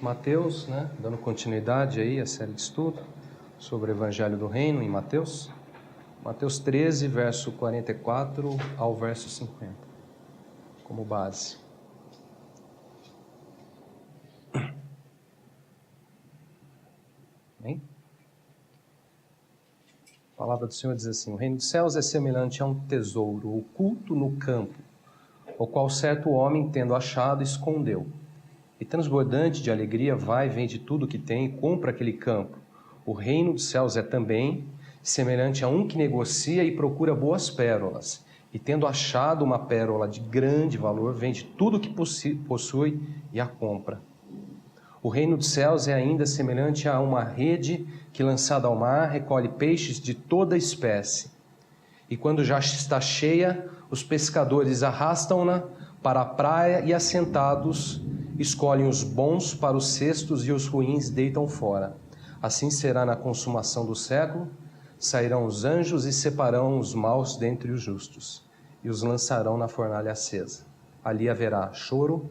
Mateus, dando continuidade aí à série de estudo sobre o Evangelho do Reino em Mateus. Mateus 13, verso 44 ao verso 50, como base. Bem? A palavra do Senhor diz assim: o reino dos céus é semelhante a um tesouro oculto no campo, o qual certo homem, tendo achado, escondeu. E transbordante de alegria, vai, vende tudo o que tem e compra aquele campo. O reino dos céus é também semelhante a um que negocia e procura boas pérolas. E tendo achado uma pérola de grande valor, vende tudo o que possui e a compra. O reino dos céus é ainda semelhante a uma rede que, lançada ao mar, recolhe peixes de toda espécie. E quando já está cheia, os pescadores arrastam-na para a praia e, assentados, escolhem os bons para os cestos e os ruins deitam fora. Assim será na consumação do século. Sairão os anjos e separarão os maus dentre os justos, e os lançarão na fornalha acesa. Ali haverá choro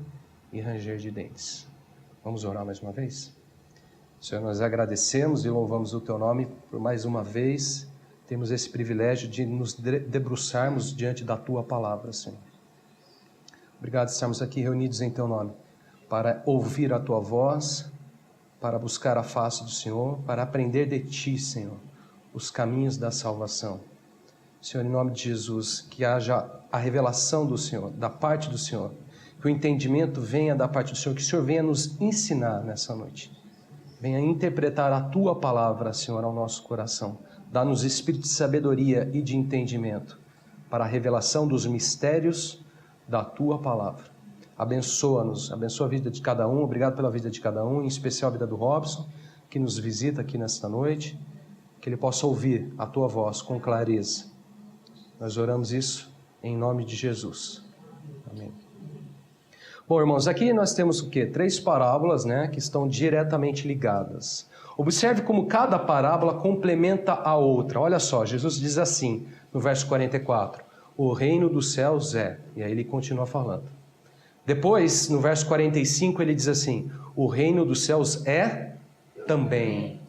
e ranger de dentes. Vamos orar mais uma vez? Senhor, nós agradecemos e louvamos o Teu nome por mais uma vez. Temos esse privilégio de nos debruçarmos diante da Tua palavra, Senhor. Obrigado por estarmos aqui reunidos em Teu nome, para ouvir a Tua voz, para buscar a face do Senhor, para aprender de Ti, Senhor, os caminhos da salvação. Senhor, em nome de Jesus, que haja a revelação do Senhor, da parte do Senhor, que o entendimento venha da parte do Senhor, que o Senhor venha nos ensinar nessa noite. Venha interpretar a Tua palavra, Senhor, ao nosso coração. Dá-nos espírito de sabedoria e de entendimento para a revelação dos mistérios da Tua palavra. Abençoa-nos, abençoa a vida de cada um. Obrigado pela vida de cada um, em especial a vida do Robson, que nos visita aqui nesta noite, que ele possa ouvir a Tua voz com clareza. Nós oramos isso em nome de Jesus. Amém. Bom, irmãos, aqui nós temos o quê? 3 parábolas, que estão diretamente ligadas. Observe como cada parábola complementa a outra. Olha só, Jesus diz assim, no verso 44, o reino dos céus é, e aí ele continua falando. Depois, no verso 45, ele diz assim, o reino dos céus é também.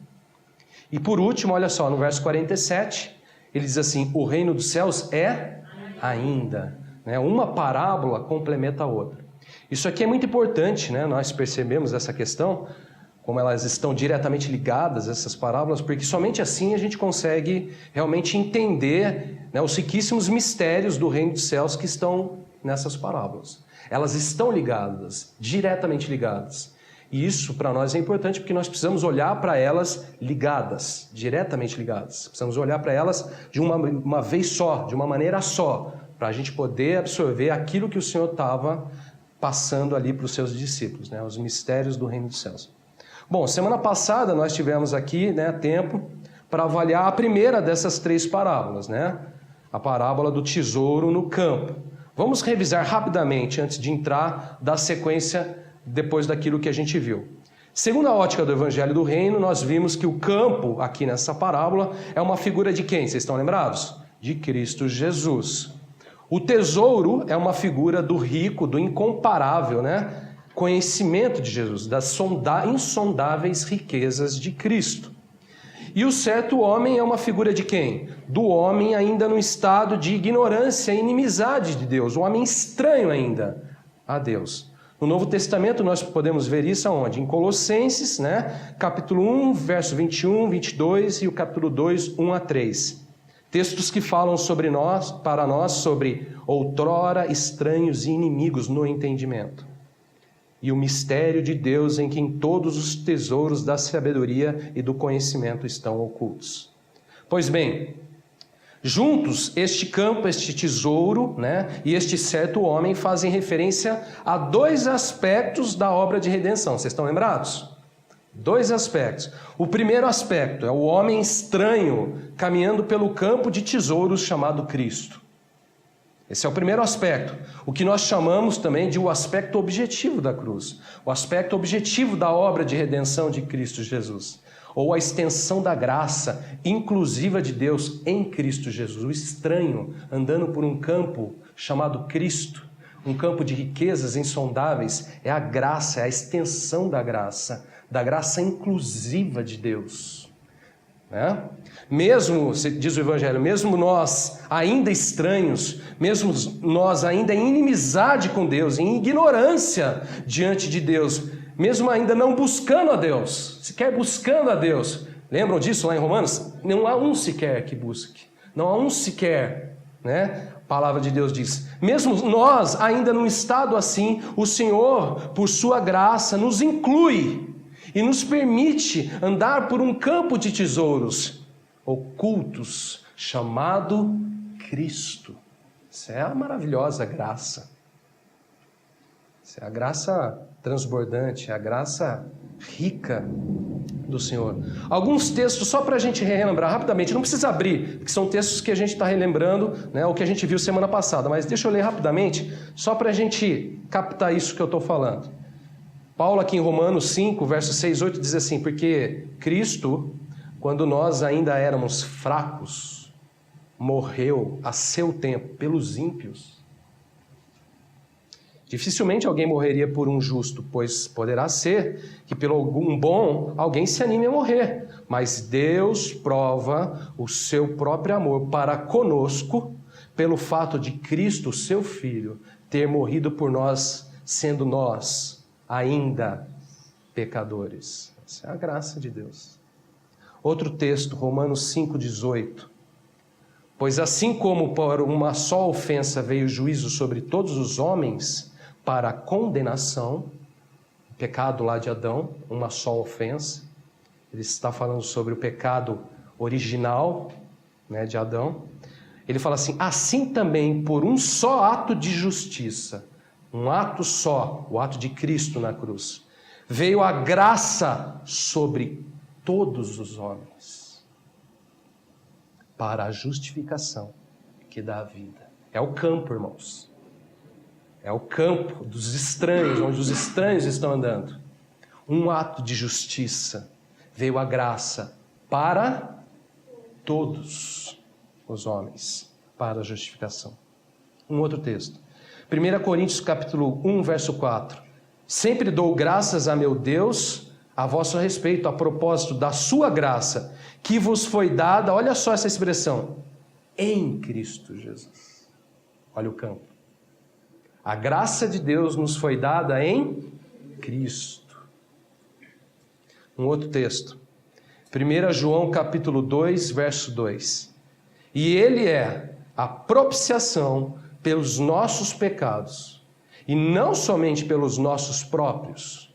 E por último, olha só, no verso 47, ele diz assim, o reino dos céus é ainda. Uma parábola complementa a outra. Isso aqui é muito importante, nós percebemos essa questão, como elas estão diretamente ligadas, essas parábolas, porque somente assim a gente consegue realmente entender os riquíssimos mistérios do reino dos céus que estão nessas parábolas. Elas estão ligadas, diretamente ligadas. E isso para nós é importante porque nós precisamos olhar para elas ligadas, diretamente ligadas. Precisamos olhar para elas de uma vez só, de uma maneira só, para a gente poder absorver aquilo que o Senhor estava passando ali para os seus discípulos, os mistérios do reino dos céus. Bom, semana passada nós tivemos aqui tempo para avaliar a primeira dessas 3 parábolas, a parábola do tesouro no campo. Vamos revisar rapidamente antes de entrar da sequência depois daquilo que a gente viu. Segundo a ótica do Evangelho do Reino, nós vimos que o campo aqui nessa parábola é uma figura de quem? Vocês estão lembrados? De Cristo Jesus. O tesouro é uma figura do rico, do incomparável, conhecimento de Jesus, das insondáveis riquezas de Cristo. E o certo homem é uma figura de quem? Do homem ainda no estado de ignorância e inimizade de Deus, um homem estranho ainda a Deus. No Novo Testamento nós podemos ver isso aonde? Em Colossenses, capítulo 1, verso 21, 22 e o capítulo 2, 1 a 3. Textos que falam sobre nós, para nós, sobre outrora estranhos e inimigos no entendimento. E o mistério de Deus em quem todos os tesouros da sabedoria e do conhecimento estão ocultos. Pois bem, juntos este campo, este tesouro, e este certo homem fazem referência a 2 aspectos da obra de redenção. Vocês estão lembrados? 2 aspectos. O primeiro aspecto é o homem estranho caminhando pelo campo de tesouros chamado Cristo. Esse é o primeiro aspecto, o que nós chamamos também de o aspecto objetivo da cruz, o aspecto objetivo da obra de redenção de Cristo Jesus, ou a extensão da graça inclusiva de Deus em Cristo Jesus, o estranho andando por um campo chamado Cristo, um campo de riquezas insondáveis, é a graça, é a extensão da graça inclusiva de Deus. Né? Mesmo, diz o Evangelho, mesmo nós ainda estranhos, mesmo nós ainda em inimizade com Deus, em ignorância diante de Deus, mesmo ainda não buscando a Deus, sequer buscando a Deus, lembram disso lá em Romanos? Não há um sequer que busque, não há um sequer, né? A palavra de Deus diz, mesmo nós ainda num estado assim, o Senhor, por sua graça, nos inclui e nos permite andar por um campo de tesouros ocultos, chamado Cristo. Isso é a maravilhosa graça. Isso é a graça transbordante, a graça rica do Senhor. Alguns textos, só para a gente relembrar rapidamente, não precisa abrir, que são textos que a gente está relembrando, né, o que a gente viu semana passada, mas deixa eu ler rapidamente, só para a gente captar isso que eu estou falando. Paulo aqui em Romanos 5, versos 6 e 8 diz assim, porque Cristo, quando nós ainda éramos fracos, morreu a seu tempo pelos ímpios. Dificilmente alguém morreria por um justo, pois poderá ser que pelo algum bom alguém se anime a morrer. Mas Deus prova o seu próprio amor para conosco pelo fato de Cristo, seu Filho, ter morrido por nós, sendo nós ainda pecadores. Essa é a graça de Deus. Outro texto, Romanos 5,18. Pois assim como por uma só ofensa veio o juízo sobre todos os homens para a condenação, o pecado lá de Adão, uma só ofensa, ele está falando sobre o pecado original, né, de Adão. Ele fala assim, assim também por um só ato de justiça, um ato só, o ato de Cristo na cruz, veio a graça sobre todos os homens, para a justificação que dá a vida. É o campo, irmãos. É o campo dos estranhos, onde os estranhos estão andando. Um ato de justiça, veio a graça para todos os homens, para a justificação. Um outro texto. 1 Coríntios capítulo 1, verso 4. Sempre dou graças a meu Deus a vosso respeito, a propósito da sua graça, que vos foi dada, olha só essa expressão, em Cristo Jesus. Olha o campo. A graça de Deus nos foi dada em Cristo. Um outro texto. 1 João capítulo 2, verso 2. E ele é a propiciação pelos nossos pecados, e não somente pelos nossos próprios,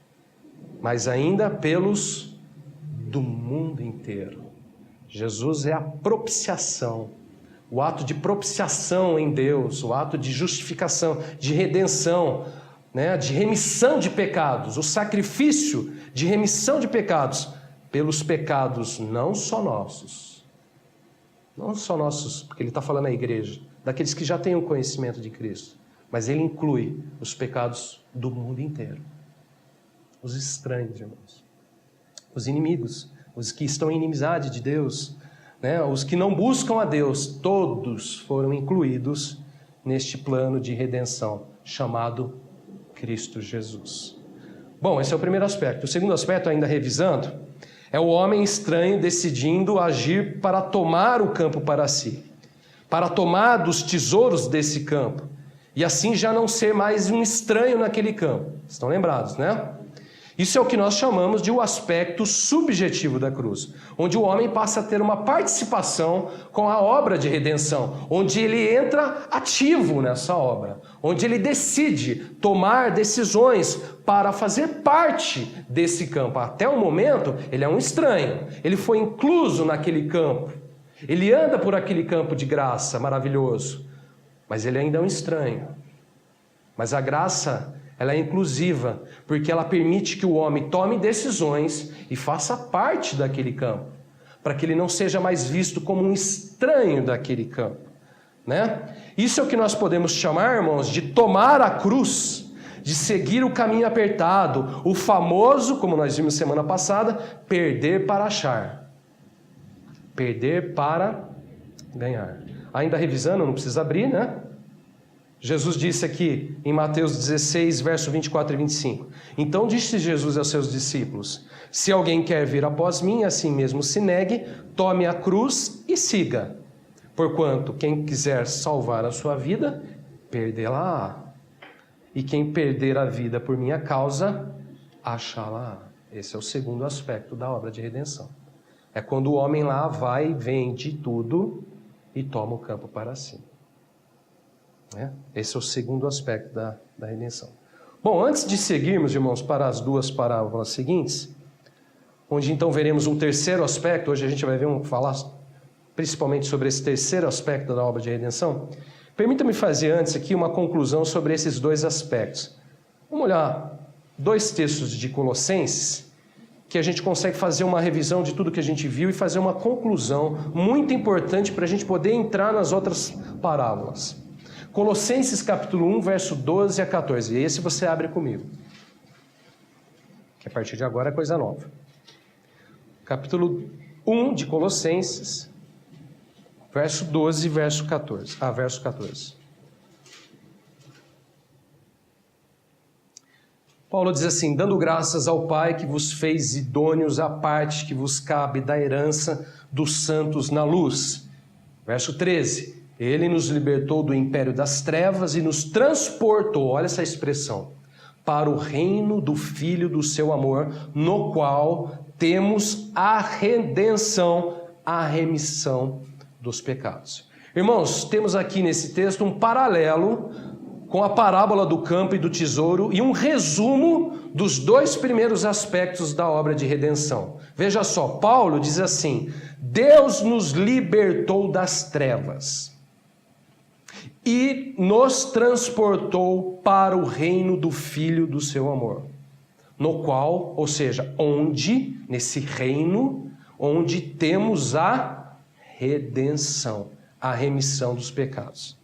mas ainda pelos do mundo inteiro. Jesus é a propiciação, o ato de propiciação em Deus, o ato de justificação, de redenção, né, de remissão de pecados, o sacrifício de remissão de pecados, pelos pecados não só nossos, porque ele está falando à igreja, daqueles que já têm o conhecimento de Cristo, mas ele inclui os pecados do mundo inteiro. Os estranhos, irmãos, os inimigos, os que estão em inimizade de Deus, né? Os que não buscam a Deus, todos foram incluídos neste plano de redenção chamado Cristo Jesus. Bom, esse é o primeiro aspecto. O segundo aspecto, ainda revisando, é o homem estranho decidindo agir para tomar o campo para si, para tomar dos tesouros desse campo, e assim já não ser mais um estranho naquele campo. Estão lembrados, né? Isso é o que nós chamamos de o aspecto subjetivo da cruz, onde o homem passa a ter uma participação com a obra de redenção, onde ele entra ativo nessa obra, onde ele decide tomar decisões para fazer parte desse campo. Até o momento, ele é um estranho, ele foi incluso naquele campo, ele anda por aquele campo de graça maravilhoso, mas ele ainda é um estranho. Mas a graça, ela é inclusiva, porque ela permite que o homem tome decisões e faça parte daquele campo, para que ele não seja mais visto como um estranho daquele campo, né? Isso é o que nós podemos chamar, irmãos, de tomar a cruz, de seguir o caminho apertado, o famoso, como nós vimos semana passada, perder para achar, perder para ganhar. Ainda revisando, não precisa abrir, né? Jesus disse aqui em Mateus 16, verso 24 e 25. Então disse Jesus aos seus discípulos: se alguém quer vir após mim, assim mesmo se negue, tome a cruz e siga. Porquanto quem quiser salvar a sua vida, perdê-la-á. E quem perder a vida por minha causa, achá-la-á. Esse é o segundo aspecto da obra de redenção. É quando o homem lá vai, vende tudo e toma o campo para si. Esse é o segundo aspecto da redenção. Bom, antes de seguirmos, irmãos, para as duas parábolas seguintes, onde então veremos um terceiro aspecto, hoje a gente vai falar principalmente sobre esse terceiro aspecto da obra de redenção, permita-me fazer antes aqui uma conclusão sobre esses dois aspectos. Vamos olhar dois textos de Colossenses, que a gente consegue fazer uma revisão de tudo que a gente viu e fazer uma conclusão muito importante para a gente poder entrar nas outras parábolas. Colossenses capítulo 1, verso 12 a 14. E esse você abre comigo, que a partir de agora é coisa nova. Capítulo 1 de Colossenses, verso 12 verso 14. Verso 14. Paulo diz assim: dando graças ao Pai que vos fez idôneos à parte que vos cabe da herança dos santos na luz. Verso 13. Ele nos libertou do império das trevas e nos transportou, olha essa expressão, para o reino do Filho do seu amor, no qual temos a redenção, a remissão dos pecados. Irmãos, temos aqui nesse texto um paralelo com a parábola do campo e do tesouro e um resumo dos dois primeiros aspectos da obra de redenção. Veja só, Paulo diz assim: Deus nos libertou das trevas e nos transportou para o reino do Filho do seu amor, no qual, ou seja, onde, nesse reino, onde temos a redenção, a remissão dos pecados.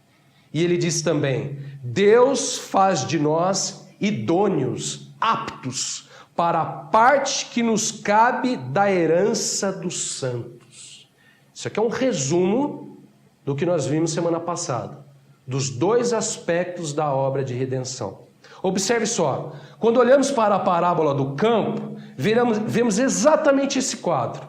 E ele diz também: Deus faz de nós idôneos, aptos, para a parte que nos cabe da herança dos santos. Isso aqui é um resumo do que nós vimos semana passada, dos dois aspectos da obra de redenção. Observe só, quando olhamos para a parábola do campo, vemos exatamente esse quadro.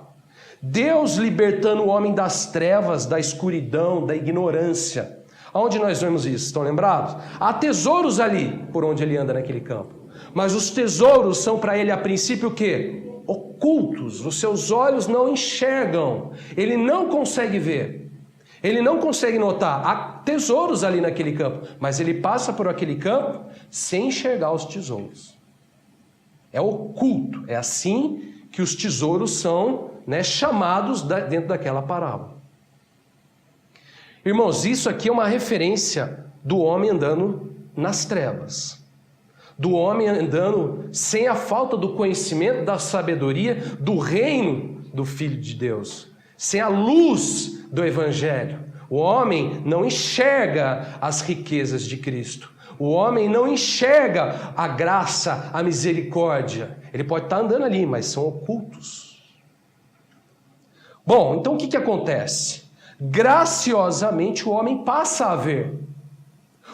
Deus libertando o homem das trevas, da escuridão, da ignorância. Aonde nós vemos isso? Estão lembrados? Há tesouros ali, por onde ele anda naquele campo. Mas os tesouros são para ele, a princípio, o quê? Ocultos. Os seus olhos não enxergam. Ele não consegue ver. Ele não consegue notar. Há tesouros ali naquele campo. Mas ele passa por aquele campo sem enxergar os tesouros. É oculto. É assim que os tesouros são, chamados dentro daquela parábola. Irmãos, isso aqui é uma referência do homem andando nas trevas, do homem andando sem a falta do conhecimento, da sabedoria, do reino do Filho de Deus, sem a luz do Evangelho. O homem não enxerga as riquezas de Cristo, o homem não enxerga a graça, a misericórdia. Ele pode estar andando ali, mas são ocultos. Bom, então o que acontece? Graciosamente o homem passa a ver,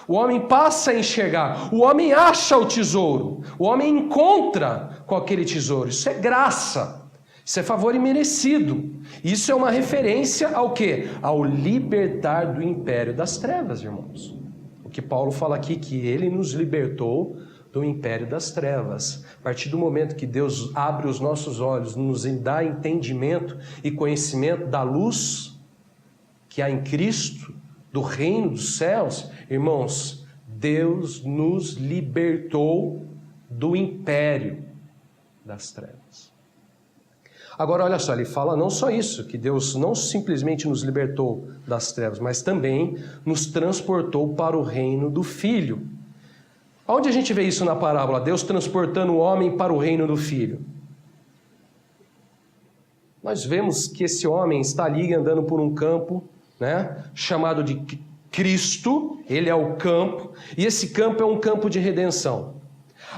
o homem passa a enxergar, o homem acha o tesouro, o homem encontra com aquele tesouro. Isso é graça, isso é favor imerecido. Isso é uma referência ao quê? Ao libertar do império das trevas, irmãos. O que Paulo fala aqui, que ele nos libertou do império das trevas. A partir do momento que Deus abre os nossos olhos, nos dá entendimento e conhecimento da luz que há em Cristo, do reino dos céus, irmãos, Deus nos libertou do império das trevas. Agora, olha só, ele fala não só isso, que Deus não simplesmente nos libertou das trevas, mas também nos transportou para o reino do Filho. Onde a gente vê isso na parábola? Deus transportando o homem para o reino do Filho. Nós vemos que esse homem está ali andando por um campo, chamado de Cristo. Ele é o campo, e esse campo é um campo de redenção.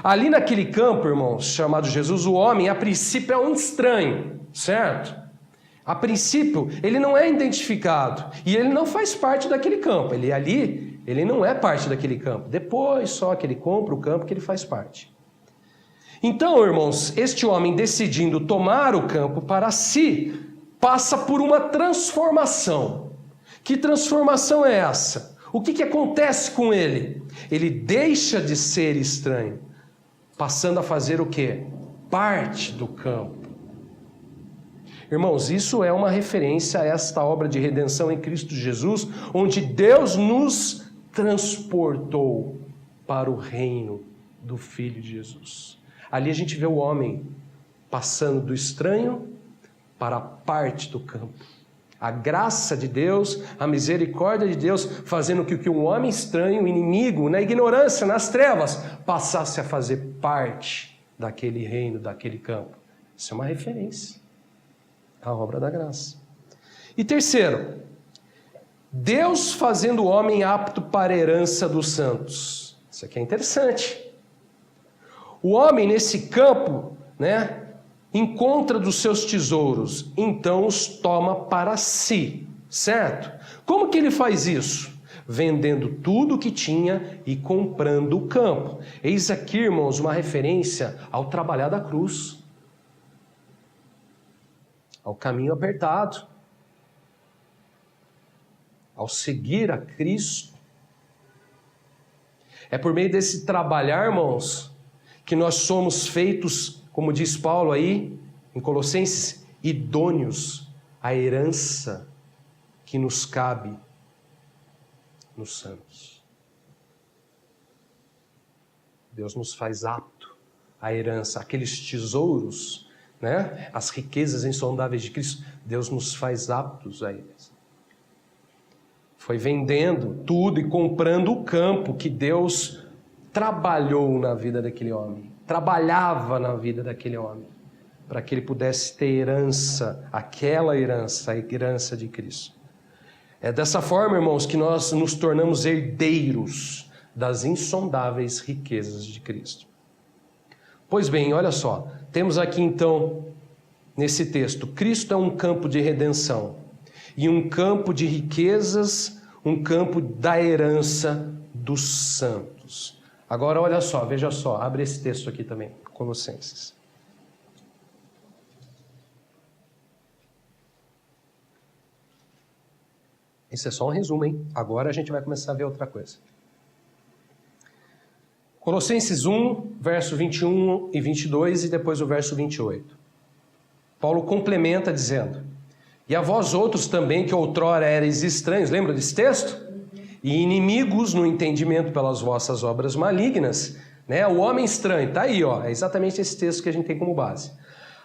Ali naquele campo, irmãos, chamado Jesus, o homem a princípio é um estranho, certo? A princípio ele não é identificado, e ele não faz parte daquele campo. Ele ali Ele não é parte daquele campo. Depois só que ele compra o campo que ele faz parte. Então, irmãos, este homem decidindo tomar o campo para si, passa por uma transformação. Que transformação é essa? O que acontece com ele? Ele deixa de ser estranho, passando a fazer o quê? Parte do campo. Irmãos, isso é uma referência a esta obra de redenção em Cristo Jesus, onde Deus nos transportou para o reino do Filho de Jesus. Ali a gente vê o homem passando do estranho para a parte do campo. A graça de Deus, a misericórdia de Deus, fazendo com que um homem estranho, inimigo, na ignorância, nas trevas, passasse a fazer parte daquele reino, daquele campo. Isso é uma referência à obra da graça. E terceiro, Deus fazendo o homem apto para a herança dos santos. Isso aqui é interessante. O homem nesse campo, encontra dos seus tesouros, então os toma para si, certo? Como que ele faz isso? Vendendo tudo o que tinha e comprando o campo. Eis aqui, irmãos, uma referência ao trabalhar da cruz, ao caminho apertado, ao seguir a Cristo. É por meio desse trabalhar, irmãos, que nós somos feitos, como diz Paulo aí, em Colossenses, idôneos à herança que nos cabe nos santos. Deus nos faz apto à herança, aqueles tesouros, as riquezas insondáveis de Cristo, Deus nos faz aptos a eles. Foi vendendo tudo e comprando o campo que Deus trabalhou na vida daquele homem, trabalhava na vida daquele homem, para que ele pudesse ter herança, aquela herança, a herança de Cristo. É dessa forma, irmãos, que nós nos tornamos herdeiros das insondáveis riquezas de Cristo. Pois bem, olha só, temos aqui então, nesse texto, Cristo é um campo de redenção, e um campo de riquezas, um campo da herança dos santos. Agora olha só, veja só, abre esse texto aqui também, Colossenses. Esse é só um resumo, hein? Agora a gente vai começar a ver outra coisa. Colossenses 1, verso 21 e 22 e depois o verso 28. Paulo complementa dizendo: e a vós outros também que outrora erais estranhos, lembra desse texto? E inimigos no entendimento pelas vossas obras malignas, o homem estranho, está aí, é exatamente esse texto que a gente tem como base.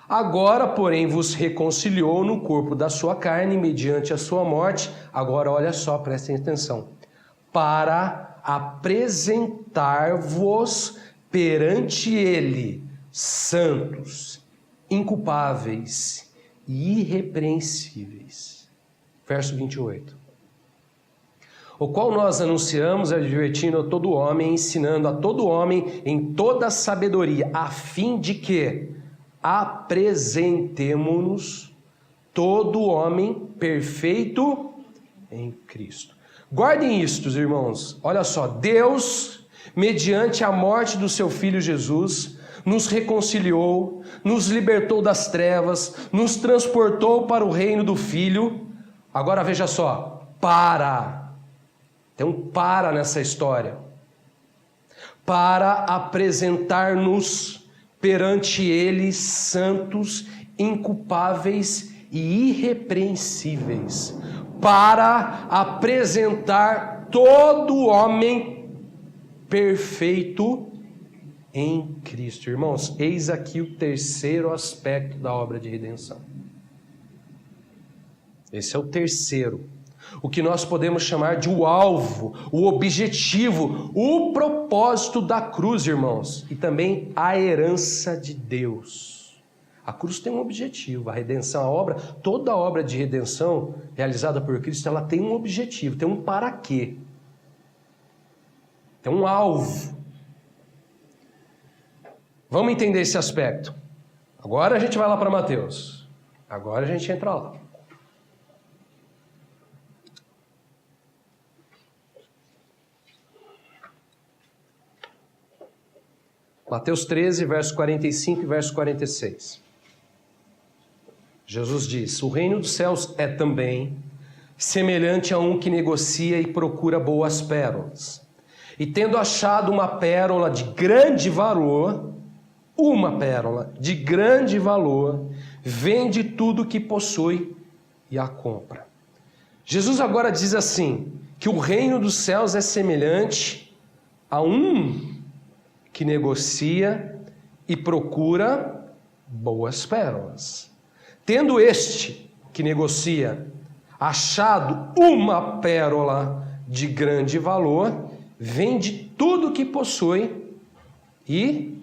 Agora, porém, vos reconciliou no corpo da sua carne, mediante a sua morte, agora olha só, prestem atenção, para apresentar-vos perante ele, santos, inculpáveis e irrepreensíveis. Verso 28. O qual nós anunciamos, advertindo a todo homem, ensinando a todo homem em toda sabedoria, a fim de que apresentemo-nos todo homem perfeito em Cristo. Guardem isto, irmãos. Olha só, Deus, mediante a morte do seu Filho Jesus, nos reconciliou, nos libertou das trevas, nos transportou para o reino do Filho. Agora veja só, tem um para nessa história. Para apresentar-nos perante Ele santos, inculpáveis e irrepreensíveis. Para apresentar todo homem perfeito em Cristo. Irmãos, eis aqui o terceiro aspecto da obra de redenção. Esse é o terceiro. O que nós podemos chamar de o alvo, o objetivo, o propósito da cruz, irmãos. E também a herança de Deus. A cruz tem um objetivo, a redenção, toda a obra de redenção realizada por Cristo, ela tem um objetivo, tem um para quê. Tem um alvo. Vamos entender esse aspecto. Agora a gente vai lá para Mateus. Agora a gente entra lá. Mateus 13, verso 45 e verso 46. Jesus diz: o reino dos céus é também semelhante a um que negocia e procura boas pérolas. E tendo achado uma pérola de grande valor, vende tudo o que possui e a compra. Jesus agora diz assim, que o reino dos céus é semelhante a um que negocia e procura boas pérolas. Tendo este que negocia achado uma pérola de grande valor, vende tudo o que possui e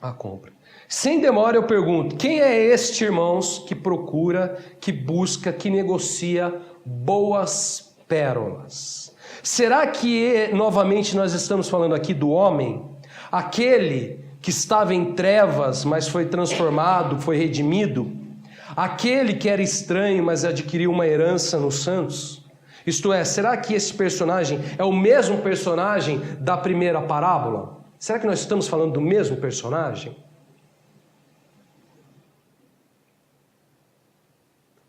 a compra. Sem demora eu pergunto, quem é este, irmãos, que procura, que busca, que negocia boas pérolas? Será que, novamente, nós estamos falando aqui do homem? Aquele que estava em trevas, mas foi transformado, foi redimido? Aquele que era estranho, mas adquiriu uma herança nos santos? Isto é, será que esse personagem é o mesmo personagem da primeira parábola? Será que nós estamos falando do mesmo personagem?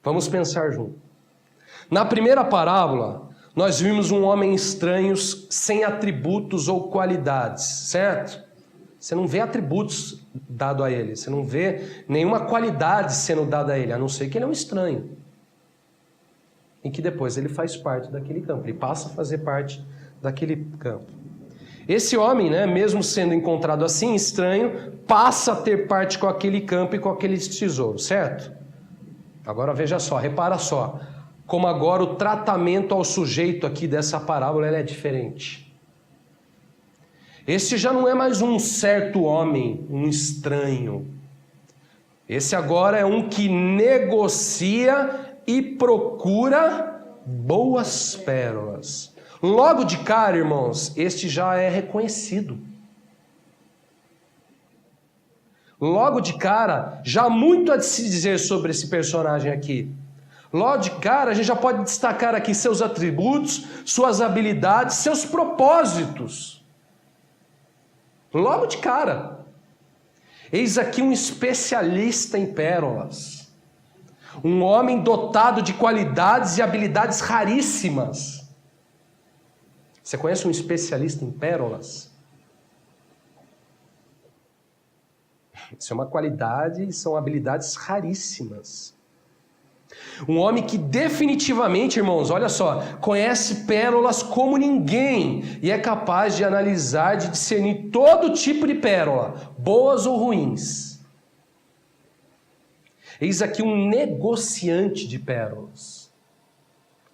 Vamos pensar junto. Na primeira parábola, nós vimos um homem estranho sem atributos ou qualidades, certo? Você não vê atributos dados a ele, você não vê nenhuma qualidade sendo dada a ele, a não ser que ele é um estranho. E que depois ele faz parte daquele campo, ele passa a fazer parte daquele campo. Esse homem, mesmo sendo encontrado assim, estranho, passa a ter parte com aquele campo e com aquele tesouro, certo? Agora veja só, repara só, como agora o tratamento ao sujeito aqui dessa parábola é diferente. Esse já não é mais um certo homem, um estranho. Esse agora é um que negocia e procura boas pérolas. Logo de cara, irmãos, este já é reconhecido. Logo de cara, já há muito a se dizer sobre esse personagem aqui. Logo de cara, a gente já pode destacar aqui seus atributos, suas habilidades, seus propósitos. Logo de cara. Eis aqui um especialista em pérolas. Um homem dotado de qualidades e habilidades raríssimas. Você conhece um especialista em pérolas? Isso é uma qualidade e são habilidades raríssimas. Um homem que definitivamente, irmãos, olha só, conhece pérolas como ninguém e é capaz de analisar, de discernir todo tipo de pérola, boas ou ruins. Eis aqui um negociante de pérolas.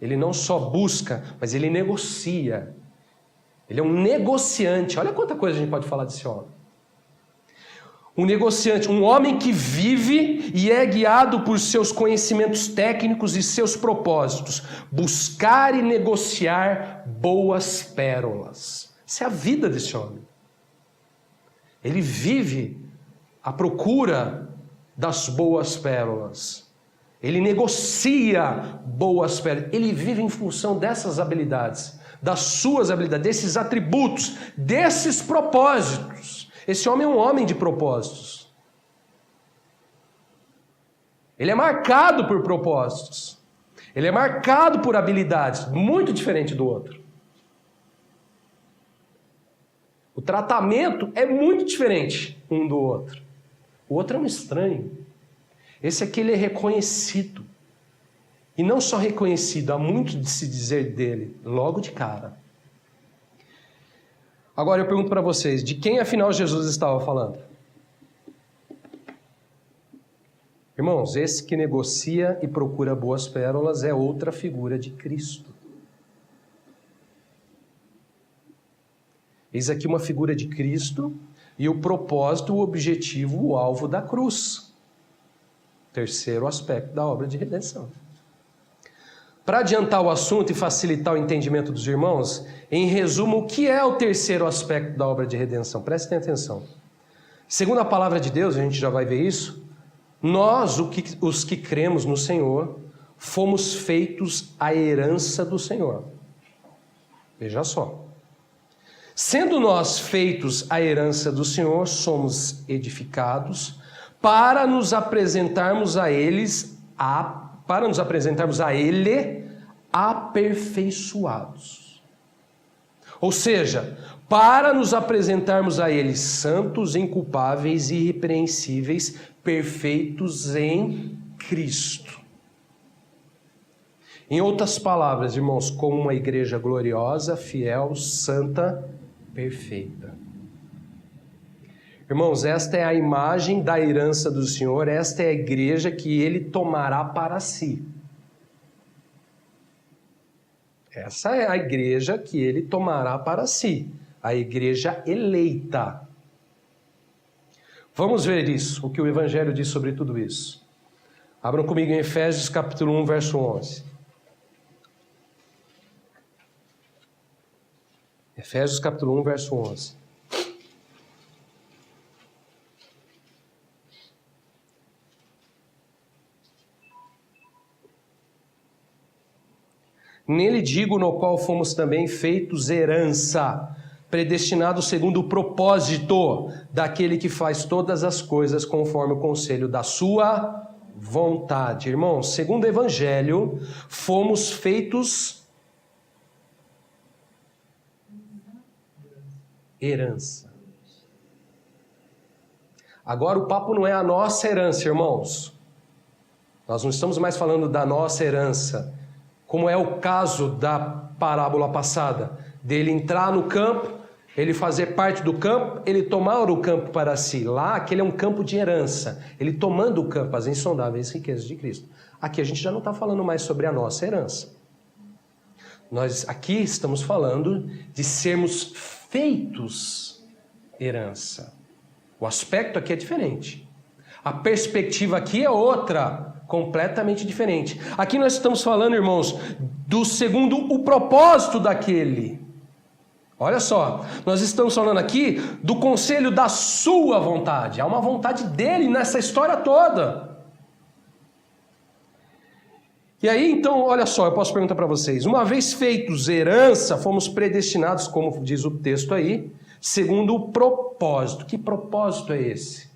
Ele não só busca, mas ele negocia. Ele é um negociante. Olha quanta coisa a gente pode falar desse homem. Um negociante, um homem que vive e é guiado por seus conhecimentos técnicos e seus propósitos. Buscar e negociar boas pérolas. Essa é a vida desse homem. Ele vive à procura das boas pérolas. Ele negocia boas pérolas. Ele vive em função dessas habilidades, das suas habilidades, desses atributos, desses propósitos. Esse homem é um homem de propósitos. Ele é marcado por propósitos. Ele é marcado por habilidades, muito diferente do outro. O tratamento é muito diferente um do outro. O outro é um estranho. Esse aqui ele é reconhecido. E não só reconhecido, há muito de se dizer dele, logo de cara. Agora eu pergunto para vocês, de quem afinal Jesus estava falando? Irmãos, esse que negocia e procura boas pérolas é outra figura de Cristo. Eis aqui uma figura de Cristo e o propósito, o objetivo, o alvo da cruz. Terceiro aspecto da obra de redenção. Para adiantar o assunto e facilitar o entendimento dos irmãos, em resumo, o que é o terceiro aspecto da obra de redenção? Prestem atenção. Segundo a palavra de Deus, a gente já vai ver isso, nós, os que cremos no Senhor, fomos feitos a herança do Senhor. Veja só. Sendo nós feitos a herança do Senhor, somos edificados para nos apresentarmos a Ele aperfeiçoados. Ou seja, para nos apresentarmos a Ele santos, inculpáveis e irrepreensíveis, perfeitos em Cristo. Em outras palavras, irmãos, como uma igreja gloriosa, fiel, santa, perfeita. Irmãos, esta é a imagem da herança do Senhor, esta é a igreja que Ele tomará para si. Essa é a igreja que Ele tomará para si, a igreja eleita. Vamos ver isso, o que o Evangelho diz sobre tudo isso. Abram comigo em Efésios capítulo 1, verso 11. Efésios capítulo 1, verso 11. Nele digo, no qual fomos também feitos herança, predestinados segundo o propósito daquele que faz todas as coisas conforme o conselho da sua vontade. Irmãos, segundo o Evangelho, fomos feitos herança. Agora o papo não é a nossa herança, irmãos. Nós não estamos mais falando da nossa herança, como é o caso da parábola passada, dele entrar no campo, ele fazer parte do campo, ele tomar o campo para si. Lá, aquele é um campo de herança, ele tomando o campo, as insondáveis riquezas de Cristo. Aqui a gente já não está falando mais sobre a nossa herança. Nós aqui estamos falando de sermos feitos herança. O aspecto aqui é diferente. A perspectiva aqui é outra, completamente diferente. Aqui nós estamos falando, irmãos, do segundo o propósito daquele. Olha só, nós estamos falando aqui do conselho da sua vontade. Há uma vontade dele nessa história toda. E aí, então, olha só, eu posso perguntar para vocês. Uma vez feitos herança, fomos predestinados, como diz o texto aí, segundo o propósito. Que propósito é esse?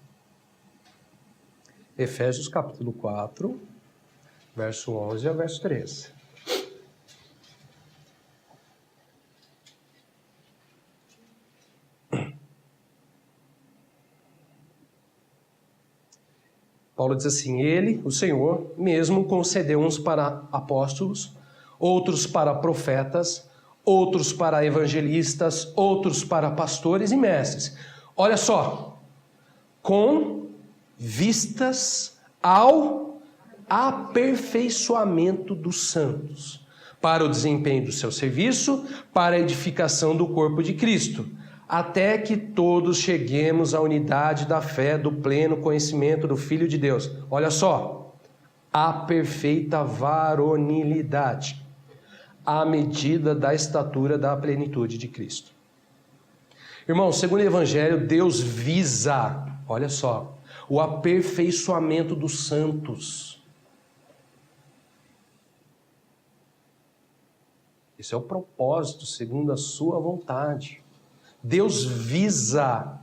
Efésios capítulo 4, verso 11 ao verso 13. Paulo diz assim: Ele, o Senhor, mesmo concedeu uns para apóstolos, outros para profetas, outros para evangelistas, outros para pastores e mestres. Olha só, com vistas ao aperfeiçoamento dos santos, para o desempenho do seu serviço, para a edificação do corpo de Cristo, até que todos cheguemos à unidade da fé, do pleno conhecimento do Filho de Deus. Olha só, a perfeita varonilidade, à medida da estatura da plenitude de Cristo. Irmão, segundo o Evangelho, Deus visa, olha só, o aperfeiçoamento dos santos. Esse é o propósito, segundo a sua vontade. Deus visa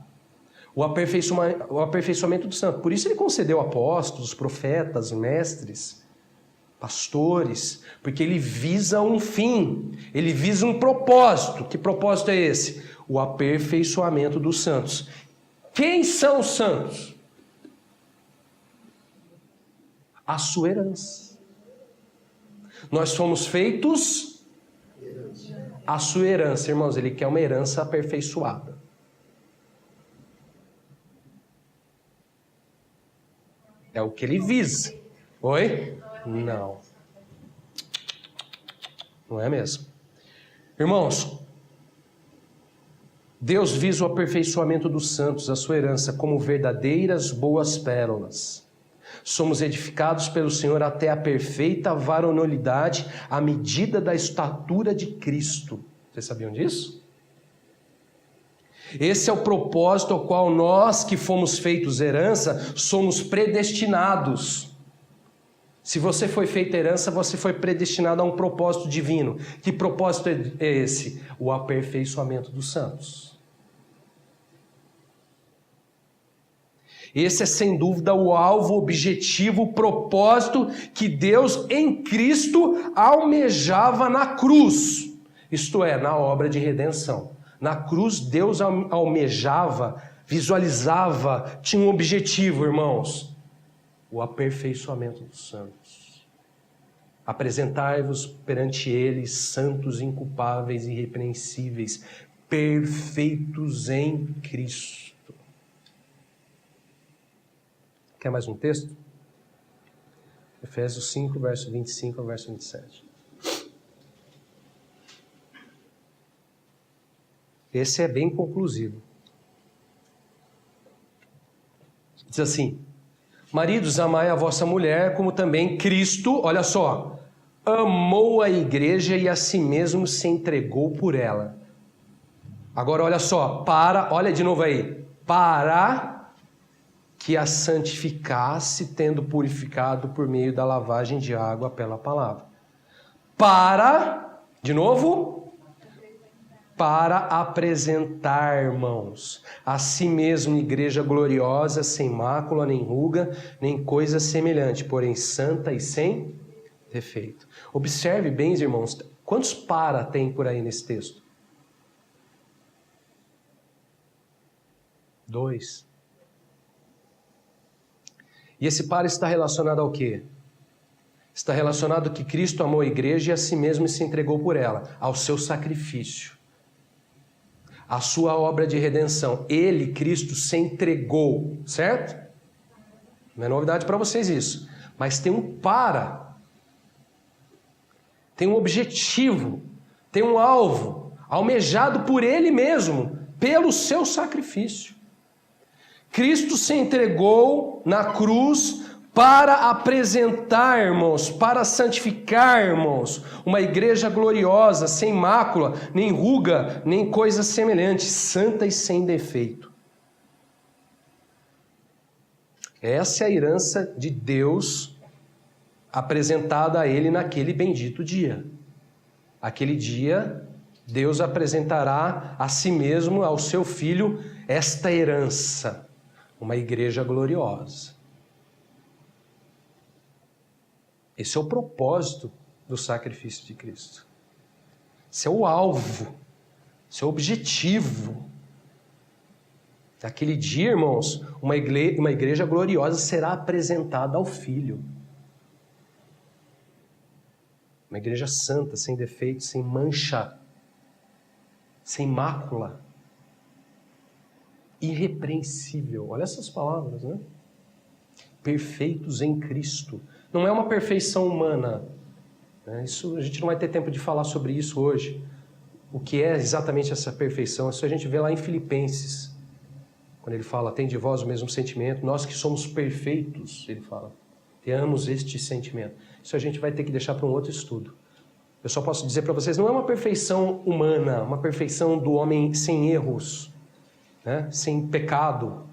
o aperfeiçoamento do santo. Por isso ele concedeu apóstolos, profetas, mestres, pastores, porque ele visa um fim, ele visa um propósito. Que propósito é esse? O aperfeiçoamento dos santos. Quem são os santos? A sua herança. Nós fomos feitos a sua herança, irmãos. Ele quer uma herança aperfeiçoada. É o que ele visa. Oi? Não. Não é mesmo. Irmãos, Deus visa o aperfeiçoamento dos santos, a sua herança, como verdadeiras boas pérolas. Somos edificados pelo Senhor até a perfeita varonilidade, à medida da estatura de Cristo. Vocês sabiam disso? Esse é o propósito ao qual nós, que fomos feitos herança, somos predestinados. Se você foi feita herança, você foi predestinado a um propósito divino. Que propósito é esse? O aperfeiçoamento dos santos. Esse é sem dúvida o alvo, o objetivo, o propósito que Deus em Cristo almejava na cruz. Isto é, na obra de redenção. Na cruz Deus almejava, visualizava, tinha um objetivo, irmãos. O aperfeiçoamento dos santos. Apresentai-vos perante Ele, santos, inculpáveis, irrepreensíveis, perfeitos em Cristo. Quer mais um texto? Efésios 5, verso 25 ao verso 27. Esse é bem conclusivo. Diz assim: maridos, amai a vossa mulher, como também Cristo, olha só, amou a igreja e a si mesmo se entregou por ela. Agora olha só, olha de novo aí, para que a santificasse, tendo purificado por meio da lavagem de água pela palavra. De novo, para apresentar, irmãos, a si mesmo igreja gloriosa, sem mácula, nem ruga, nem coisa semelhante, porém santa e sem defeito. Observe bem, irmãos, quantos para tem por aí nesse texto? 2. E esse para está relacionado ao quê? Está relacionado que Cristo amou a igreja e a si mesmo se entregou por ela, ao seu sacrifício, à sua obra de redenção. Ele, Cristo, se entregou, certo? Não é novidade para vocês isso. Mas tem um para, tem um objetivo, tem um alvo, almejado por Ele mesmo, pelo seu sacrifício. Cristo se entregou na cruz para apresentar, irmãos, para santificar, irmãos, uma igreja gloriosa, sem mácula, nem ruga, nem coisa semelhante, santa e sem defeito. Essa é a herança de Deus apresentada a Ele naquele bendito dia. Aquele dia, Deus apresentará a si mesmo, ao seu Filho, esta herança. Uma igreja gloriosa. Esse é o propósito do sacrifício de Cristo. Esse é o alvo. Esse é o objetivo. Naquele dia, irmãos, uma igreja gloriosa será apresentada ao Filho. Uma igreja santa, sem defeito, sem mancha, sem mácula. Irrepreensível. Olha essas palavras, né? Perfeitos em Cristo. Não é uma perfeição humana. Né? Isso, a gente não vai ter tempo de falar sobre isso hoje. O que é exatamente essa perfeição? Isso a gente vê lá em Filipenses. Quando ele fala, tem de vós o mesmo sentimento. Nós que somos perfeitos, ele fala, tenhamos este sentimento. Isso a gente vai ter que deixar para um outro estudo. Eu só posso dizer para vocês, não é uma perfeição humana, uma perfeição do homem sem erros, né? Sem pecado.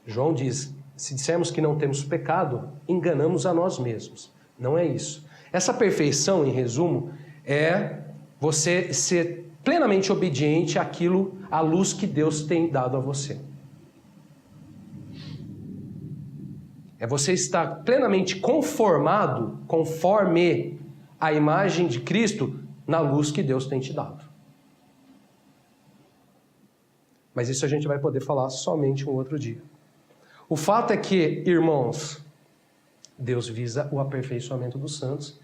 João diz, se dissermos que não temos pecado, enganamos a nós mesmos. Não é isso. Essa perfeição, em resumo, é você ser plenamente obediente àquilo, à luz que Deus tem dado a você. É você estar plenamente conformado, conforme a imagem de Cristo, na luz que Deus tem te dado. Mas isso a gente vai poder falar somente um outro dia. O fato é que, irmãos, Deus visa o aperfeiçoamento dos santos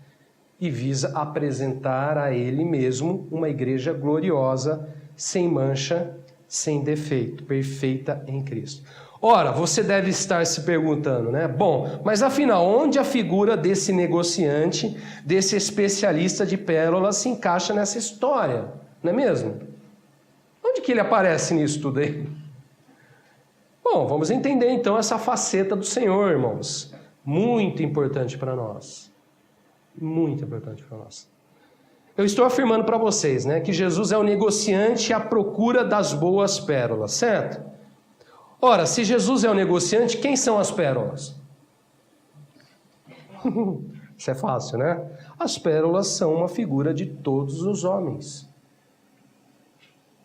e visa apresentar a Ele mesmo uma igreja gloriosa, sem mancha, sem defeito, perfeita em Cristo. Ora, você deve estar se perguntando, né? Bom, mas afinal, onde a figura desse negociante, desse especialista de pérolas se encaixa nessa história? Não é mesmo? Onde que ele aparece nisso tudo aí? Bom, vamos entender então essa faceta do Senhor, irmãos. Muito importante para nós. Muito importante para nós. Eu estou afirmando para vocês, né, que Jesus é o negociante à procura das boas pérolas, certo? Ora, se Jesus é o negociante, quem são as pérolas? Isso é fácil, né? As pérolas são uma figura de todos os homens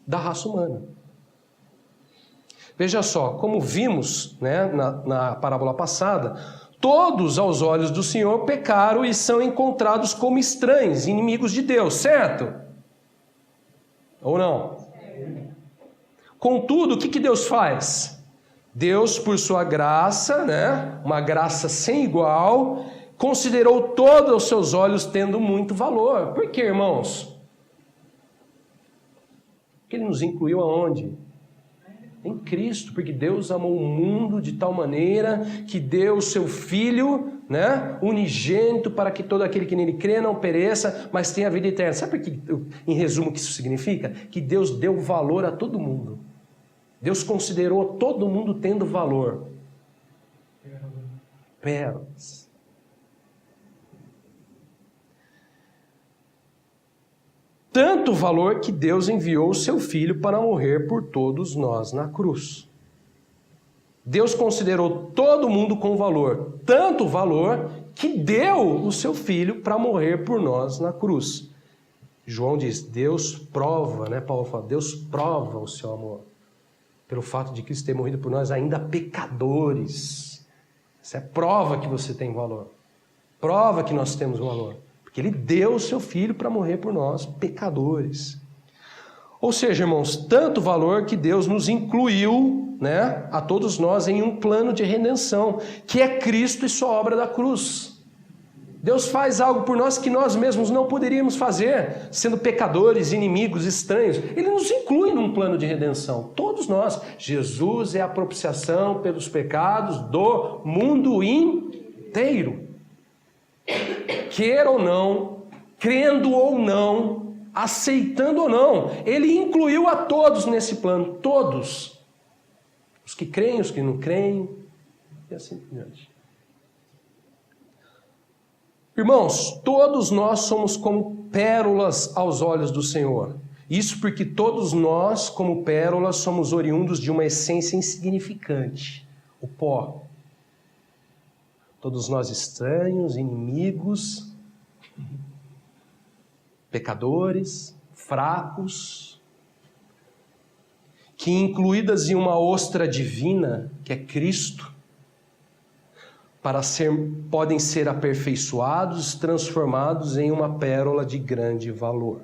da raça humana. Veja só, como vimos, né, na parábola passada, todos aos olhos do Senhor pecaram e são encontrados como estranhos, inimigos de Deus, certo? Ou não? Contudo, o que Deus faz? Deus, por sua graça, né, uma graça sem igual, considerou todos aos seus olhos tendo muito valor. Por quê, irmãos? Porque Ele nos incluiu aonde? Em Cristo, porque Deus amou o mundo de tal maneira que deu o seu Filho, né, unigênito, para que todo aquele que nele crê não pereça, mas tenha a vida eterna. Sabe por que, em resumo, o que isso significa? Que Deus deu valor a todo mundo. Deus considerou todo mundo tendo valor. Pérolas. Tanto valor que Deus enviou o seu Filho para morrer por todos nós na cruz. Deus considerou todo mundo com valor. Tanto valor que deu o seu Filho para morrer por nós na cruz. João diz, Deus prova, né? Paulo fala, Deus prova o seu amor. Pelo fato de Cristo ter morrido por nós ainda pecadores. Isso é prova que você tem valor. Prova que nós temos valor. Porque Ele deu o seu Filho para morrer por nós, pecadores. Ou seja, irmãos, tanto valor que Deus nos incluiu, né, a todos nós em um plano de redenção, que é Cristo e sua obra da cruz. Deus faz algo por nós que nós mesmos não poderíamos fazer, sendo pecadores, inimigos, estranhos. Ele nos inclui num plano de redenção, todos nós. Jesus é a propiciação pelos pecados do mundo inteiro. Queira ou não, crendo ou não, aceitando ou não, Ele incluiu a todos nesse plano, todos. Os que creem, os que não creem, e assim por diante. Irmãos, todos nós somos como pérolas aos olhos do Senhor. Isso porque todos nós, como pérolas, somos oriundos de uma essência insignificante, o pó. Todos nós estranhos, inimigos, pecadores, fracos, que incluídas em uma ostra divina, que é Cristo, podem ser aperfeiçoados, transformados em uma pérola de grande valor.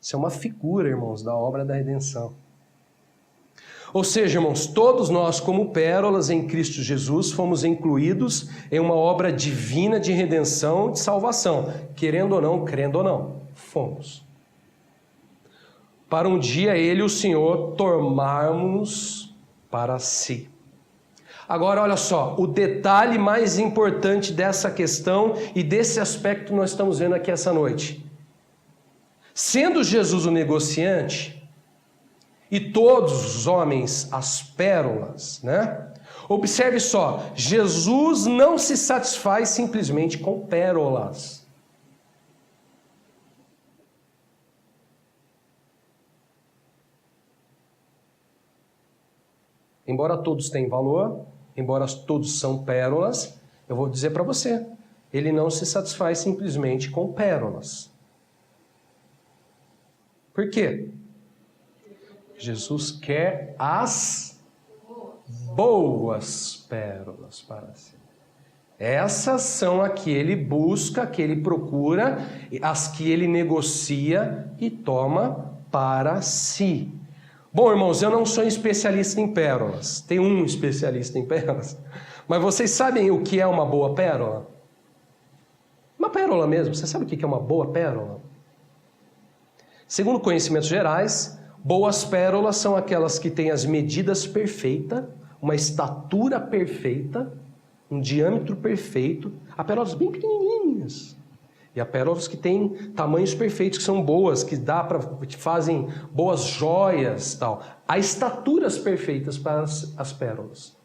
Isso é uma figura, irmãos, da obra da redenção. Ou seja, irmãos, todos nós, como pérolas em Cristo Jesus, fomos incluídos em uma obra divina de redenção, de salvação. Querendo ou não, crendo ou não, fomos. Para um dia Ele, o Senhor, tomarmos para si. Agora, olha só, o detalhe mais importante dessa questão e desse aspecto nós estamos vendo aqui essa noite. Sendo Jesus o negociante, e todos os homens as pérolas, né? Observe só, Jesus não se satisfaz simplesmente com pérolas. Embora todos tenham valor, embora todos são pérolas, eu vou dizer para você, Ele não se satisfaz simplesmente com pérolas. Por quê? Jesus quer as boas pérolas para si. Essas são as que Ele busca, que Ele procura, as que Ele negocia e toma para si. Bom, irmãos, eu não sou especialista em pérolas. Tem um especialista em pérolas. Mas vocês sabem o que é uma boa pérola? Uma pérola mesmo. Você sabe o que é uma boa pérola? Segundo conhecimentos gerais, boas pérolas são aquelas que têm as medidas perfeitas, uma estatura perfeita, um diâmetro perfeito. Há pérolas bem pequenininhas. E há pérolas que têm tamanhos perfeitos, que são boas, que fazem boas joias, tal. Há estaturas perfeitas para as pérolas.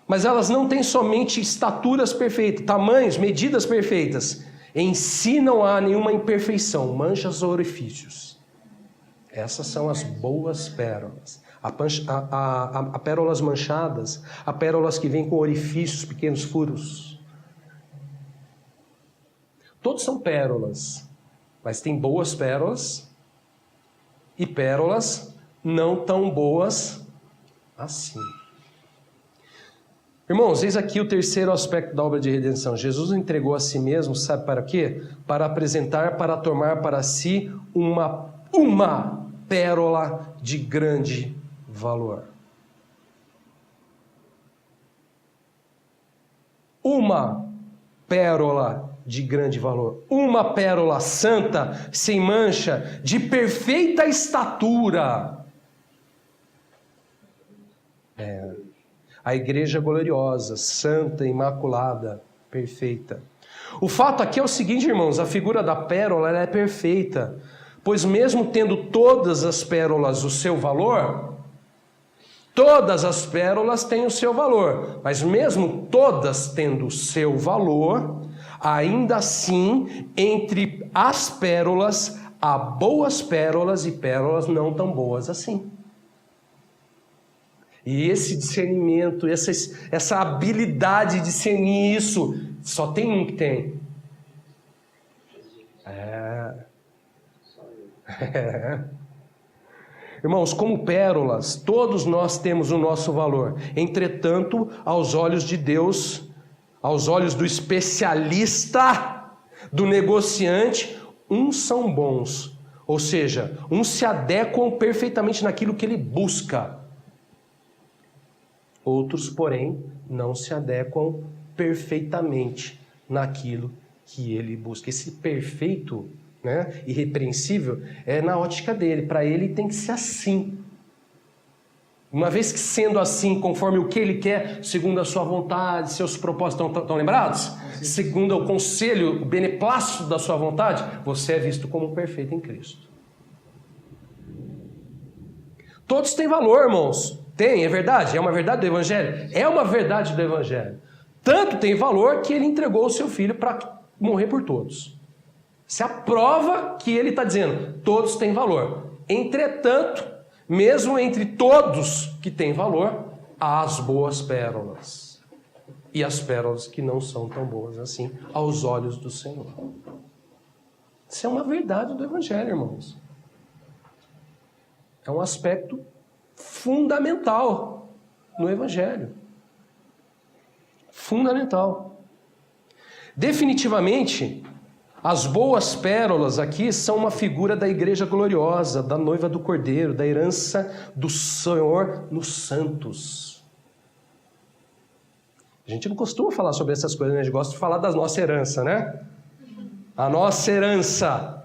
Mas elas não têm somente estaturas perfeitas, tamanhos, medidas perfeitas. Em si não há nenhuma imperfeição, manchas ou orifícios. Essas são as boas pérolas. Há pérolas manchadas, há pérolas que vêm com orifícios, pequenos furos. Todos são pérolas, mas tem boas pérolas e pérolas não tão boas assim. Irmãos, eis aqui o terceiro aspecto da obra de redenção. Jesus entregou a si mesmo, sabe para quê? Para apresentar, para tomar para si uma pérola de grande valor. Uma pérola de grande valor. Uma pérola santa, sem mancha, de perfeita estatura. A igreja gloriosa, santa, imaculada, perfeita. O fato aqui é o seguinte, irmãos, a figura da pérola ela é perfeita, pois mesmo tendo todas as pérolas o seu valor, todas as pérolas têm o seu valor, mas mesmo todas tendo o seu valor, ainda assim, entre as pérolas, há boas pérolas e pérolas não tão boas assim. E esse discernimento, essa habilidade de discernir isso, só tem um que tem. Irmãos, como pérolas, todos nós temos o nosso valor. Entretanto, aos olhos de Deus, aos olhos do especialista, do negociante, uns são bons. Ou seja, uns se adequam perfeitamente naquilo que ele busca. Outros, porém, não se adequam perfeitamente naquilo que ele busca. Esse perfeito, né, irrepreensível, é na ótica dele. Para ele tem que ser assim. Uma vez que sendo assim, conforme o que ele quer, segundo a sua vontade, seus propósitos estão lembrados? Segundo o conselho, o beneplácito da sua vontade, você é visto como perfeito em Cristo. Todos têm valor, irmãos. Tem, é verdade? É uma verdade do Evangelho? É uma verdade do Evangelho. Tanto tem valor que ele entregou o seu filho para morrer por todos. Isso é a prova que ele está dizendo. Todos têm valor. Entretanto, mesmo entre todos que têm valor, há as boas pérolas. E as pérolas que não são tão boas assim, aos olhos do Senhor. Isso é uma verdade do Evangelho, irmãos. É um aspecto fundamental no Evangelho. Fundamental. Definitivamente, as boas pérolas aqui são uma figura da igreja gloriosa, da noiva do Cordeiro, da herança do Senhor nos santos. A gente não costuma falar sobre essas coisas, né? A gente gosta de falar da nossa herança, né? A nossa herança.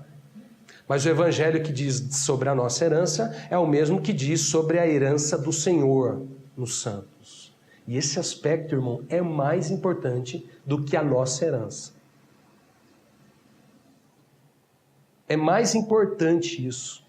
Mas o Evangelho que diz sobre a nossa herança é o mesmo que diz sobre a herança do Senhor nos santos. E esse aspecto, irmão, é mais importante do que a nossa herança. É mais importante isso.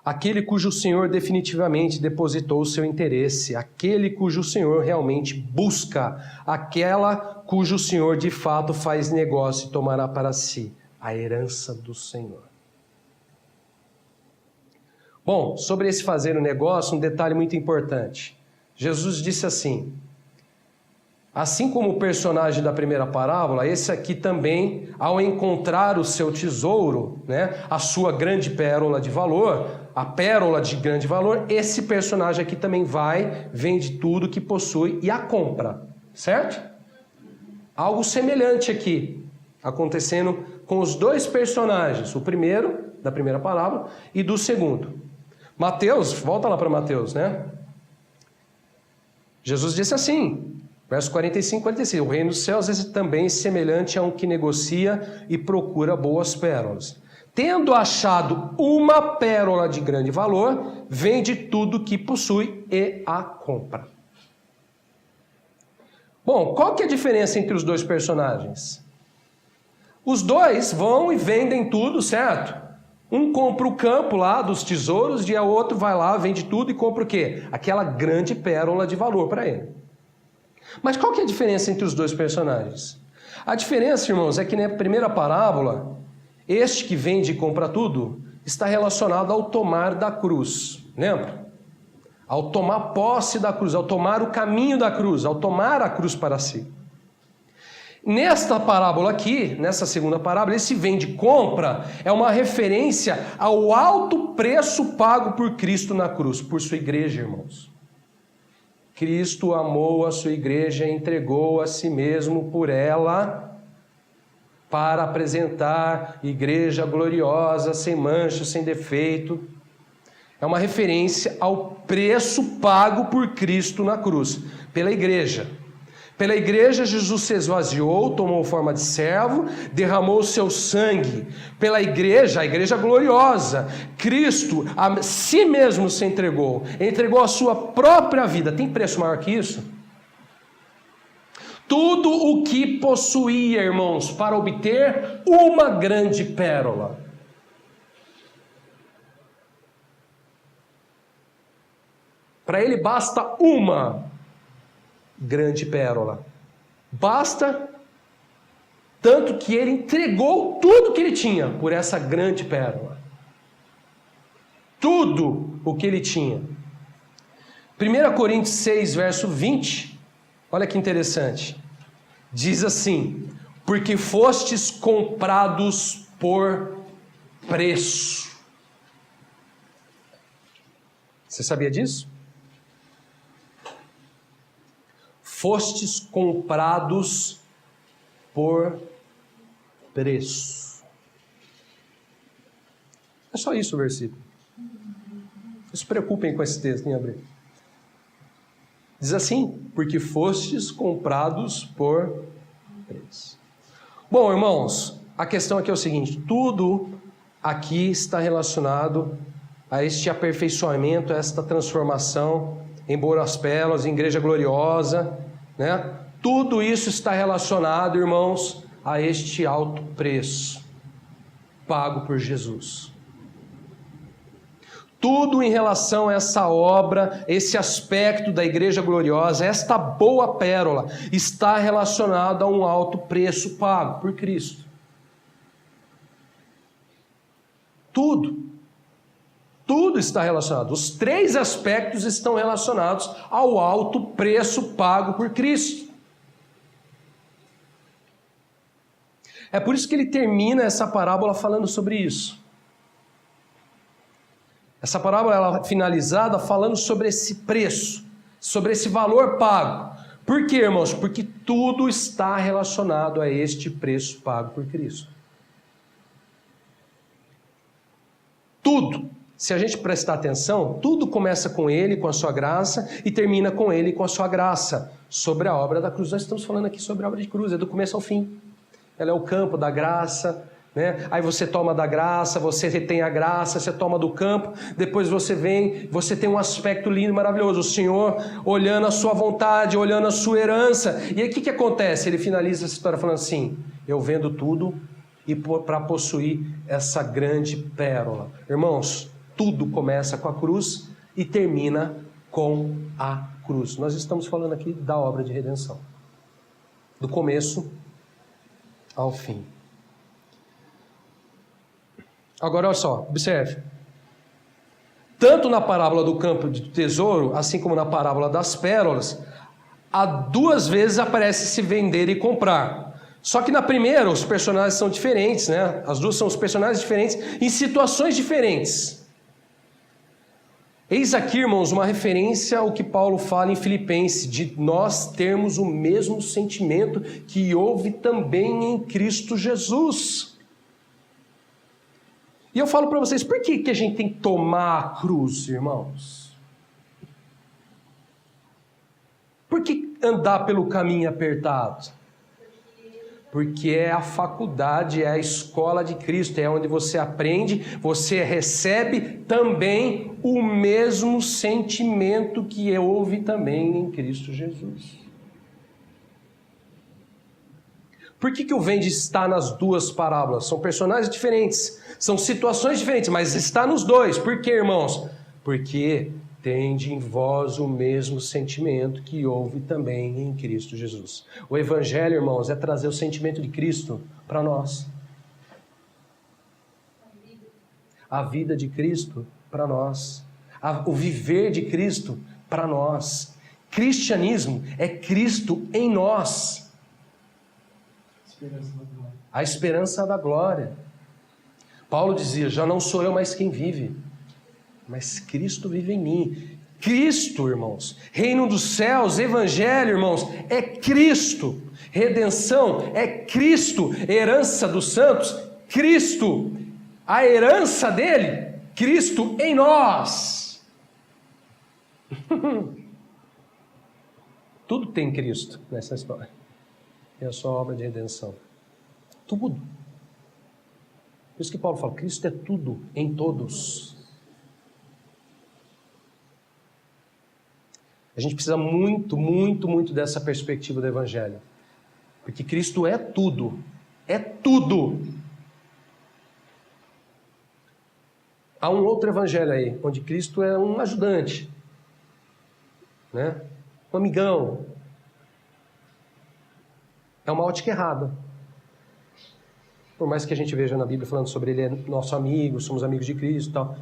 Aquele cujo Senhor definitivamente depositou o seu interesse, aquele cujo Senhor realmente busca, aquela cujo Senhor de fato faz negócio e tomará para si a herança do Senhor. Bom, sobre esse fazer o negócio, um detalhe muito importante. Jesus disse assim, assim como o personagem da primeira parábola, esse aqui também, ao encontrar o seu tesouro, né, a sua grande pérola de valor, a pérola de grande valor, esse personagem aqui também vai, vende tudo que possui e a compra, certo? Algo semelhante aqui, acontecendo com os dois personagens, o primeiro, da primeira parábola, e do segundo. Mateus, volta lá para Mateus, né? Jesus disse assim, verso 45 e 46, o reino dos céus é também semelhante a um que negocia e procura boas pérolas. Tendo achado uma pérola de grande valor, vende tudo que possui e a compra. Bom, qual que é a diferença entre os dois personagens? Os dois vão e vendem tudo, certo? Um compra o campo lá dos tesouros e o outro vai lá, vende tudo e compra o quê? Aquela grande pérola de valor para ele. Mas qual que é a diferença entre os dois personagens? A diferença, irmãos, é que na primeira parábola, este que vende e compra tudo, está relacionado ao tomar da cruz. Lembra? Ao tomar posse da cruz, ao tomar o caminho da cruz, ao tomar a cruz para si. Nesta parábola aqui, nessa segunda parábola, esse vende compra é uma referência ao alto preço pago por Cristo na cruz, por sua igreja, irmãos. Cristo amou a sua igreja e entregou a si mesmo por ela para apresentar igreja gloriosa, sem mancha, sem defeito. É uma referência ao preço pago por Cristo na cruz, pela igreja. Pela igreja, Jesus se esvaziou, tomou forma de servo, derramou o seu sangue. Pela igreja, a igreja gloriosa, Cristo a si mesmo se entregou a sua própria vida. Tem preço maior que isso? Tudo o que possuía, irmãos, para obter uma grande pérola. Para ele basta uma grande pérola. Basta, tanto que ele entregou tudo que ele tinha por essa grande pérola. Tudo o que ele tinha. 1 Coríntios 6, verso 20, olha que interessante. Diz assim: porque fostes comprados por preço. Você sabia disso? Fostes comprados por preço. É só isso o versículo. Não se preocupem com esse texto em hebreu. Diz assim: porque fostes comprados por preço. Bom, irmãos, a questão aqui é o seguinte: tudo aqui está relacionado a este aperfeiçoamento, a esta transformação em boas pérolas, em igreja gloriosa, né? Tudo isso está relacionado, irmãos, a este alto preço pago por Jesus. Tudo em relação a essa obra, esse aspecto da igreja gloriosa, esta boa pérola, está relacionado a um alto preço pago por Cristo. Tudo está relacionado. Os três aspectos estão relacionados ao alto preço pago por Cristo. É por isso que ele termina essa parábola falando sobre isso. Essa parábola ela é finalizada falando sobre esse preço, sobre esse valor pago. Por quê, irmãos? Porque tudo está relacionado a este preço pago por Cristo. Tudo. Se a gente prestar atenção, tudo começa com Ele, com a sua graça, e termina com Ele, com a sua graça, sobre a obra da cruz. Nós estamos falando aqui sobre a obra de cruz, é do começo ao fim. Ela é o campo da graça, né? Aí você toma da graça, você retém a graça, você toma do campo, depois você vem, você tem um aspecto lindo, maravilhoso, o Senhor olhando a sua vontade, olhando a sua herança. E aí o que acontece? Ele finaliza essa história falando assim: eu vendo tudo e para possuir essa grande pérola. Irmãos, tudo começa com a cruz e termina com a cruz. Nós estamos falando aqui da obra de redenção, do começo ao fim. Agora, olha só, observe. Tanto na parábola do campo de tesouro, assim como na parábola das pérolas, há duas vezes aparece se vender e comprar. Só que na primeira, os personagens são diferentes, né? As duas são os personagens diferentes, em situações diferentes. Eis aqui, irmãos, uma referência ao que Paulo fala em Filipenses, de nós termos o mesmo sentimento que houve também em Cristo Jesus. E eu falo para vocês, por que a gente tem que tomar a cruz, irmãos? Por que andar pelo caminho apertado? Porque é a faculdade, é a escola de Cristo, é onde você aprende, você recebe também o mesmo sentimento que houve também em Cristo Jesus. Por que o vende está nas duas parábolas? São personagens diferentes, são situações diferentes, mas está nos dois. Por quê, irmãos? Porque tende em vós o mesmo sentimento que houve também em Cristo Jesus. O Evangelho, irmãos, é trazer o sentimento de Cristo para nós. a vida de Cristo para nós, o viver de Cristo para nós. Cristianismo é Cristo em nós. A esperança da glória. Paulo dizia, já não sou eu mais quem vive, mas Cristo vive em mim. Cristo, irmãos, reino dos céus, evangelho, irmãos, é Cristo. Redenção é Cristo, herança dos santos, Cristo. A herança dele, Cristo em nós. Tudo tem Cristo nessa história. É a sua obra de redenção. Tudo. Por isso que Paulo fala, Cristo é tudo em todos. A gente precisa muito, muito, muito dessa perspectiva do Evangelho. Porque Cristo é tudo. É tudo. Há um outro Evangelho aí, onde Cristo é um ajudante, né? Um amigão. É uma ótica errada. Por mais que a gente veja na Bíblia falando sobre ele é nosso amigo, somos amigos de Cristo e tal.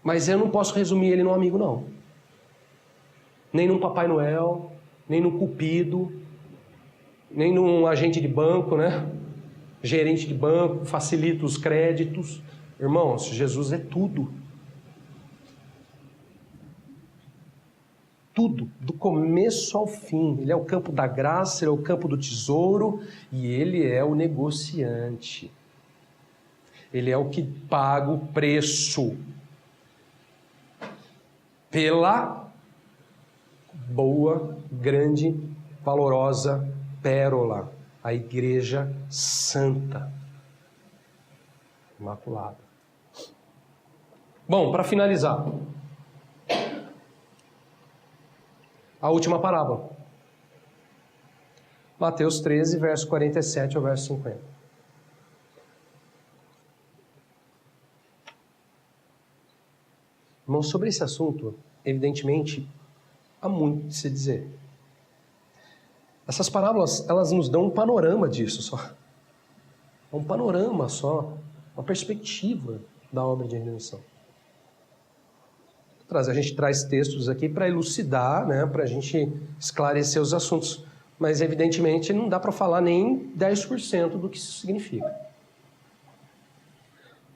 Mas eu não posso resumir ele num amigo, não. Nem num Papai Noel, nem num Cupido, nem num agente de banco, né? Gerente de banco, facilita os créditos. Irmãos, Jesus é tudo. Tudo, do começo ao fim. Ele é o campo da graça, ele é o campo do tesouro e ele é o negociante. Ele é o que paga o preço pela boa, grande, valorosa pérola, a Igreja Santa, Imaculada. Bom, para finalizar, a última parábola. Mateus 13, verso 47 ao verso 50. Irmãos, sobre esse assunto, evidentemente, há muito de se dizer. Essas parábolas, elas nos dão um panorama disso só. Um panorama só, uma perspectiva da obra de redenção. A gente traz textos aqui para elucidar, né, para a gente esclarecer os assuntos. Mas, evidentemente, não dá para falar nem 10% do que isso significa.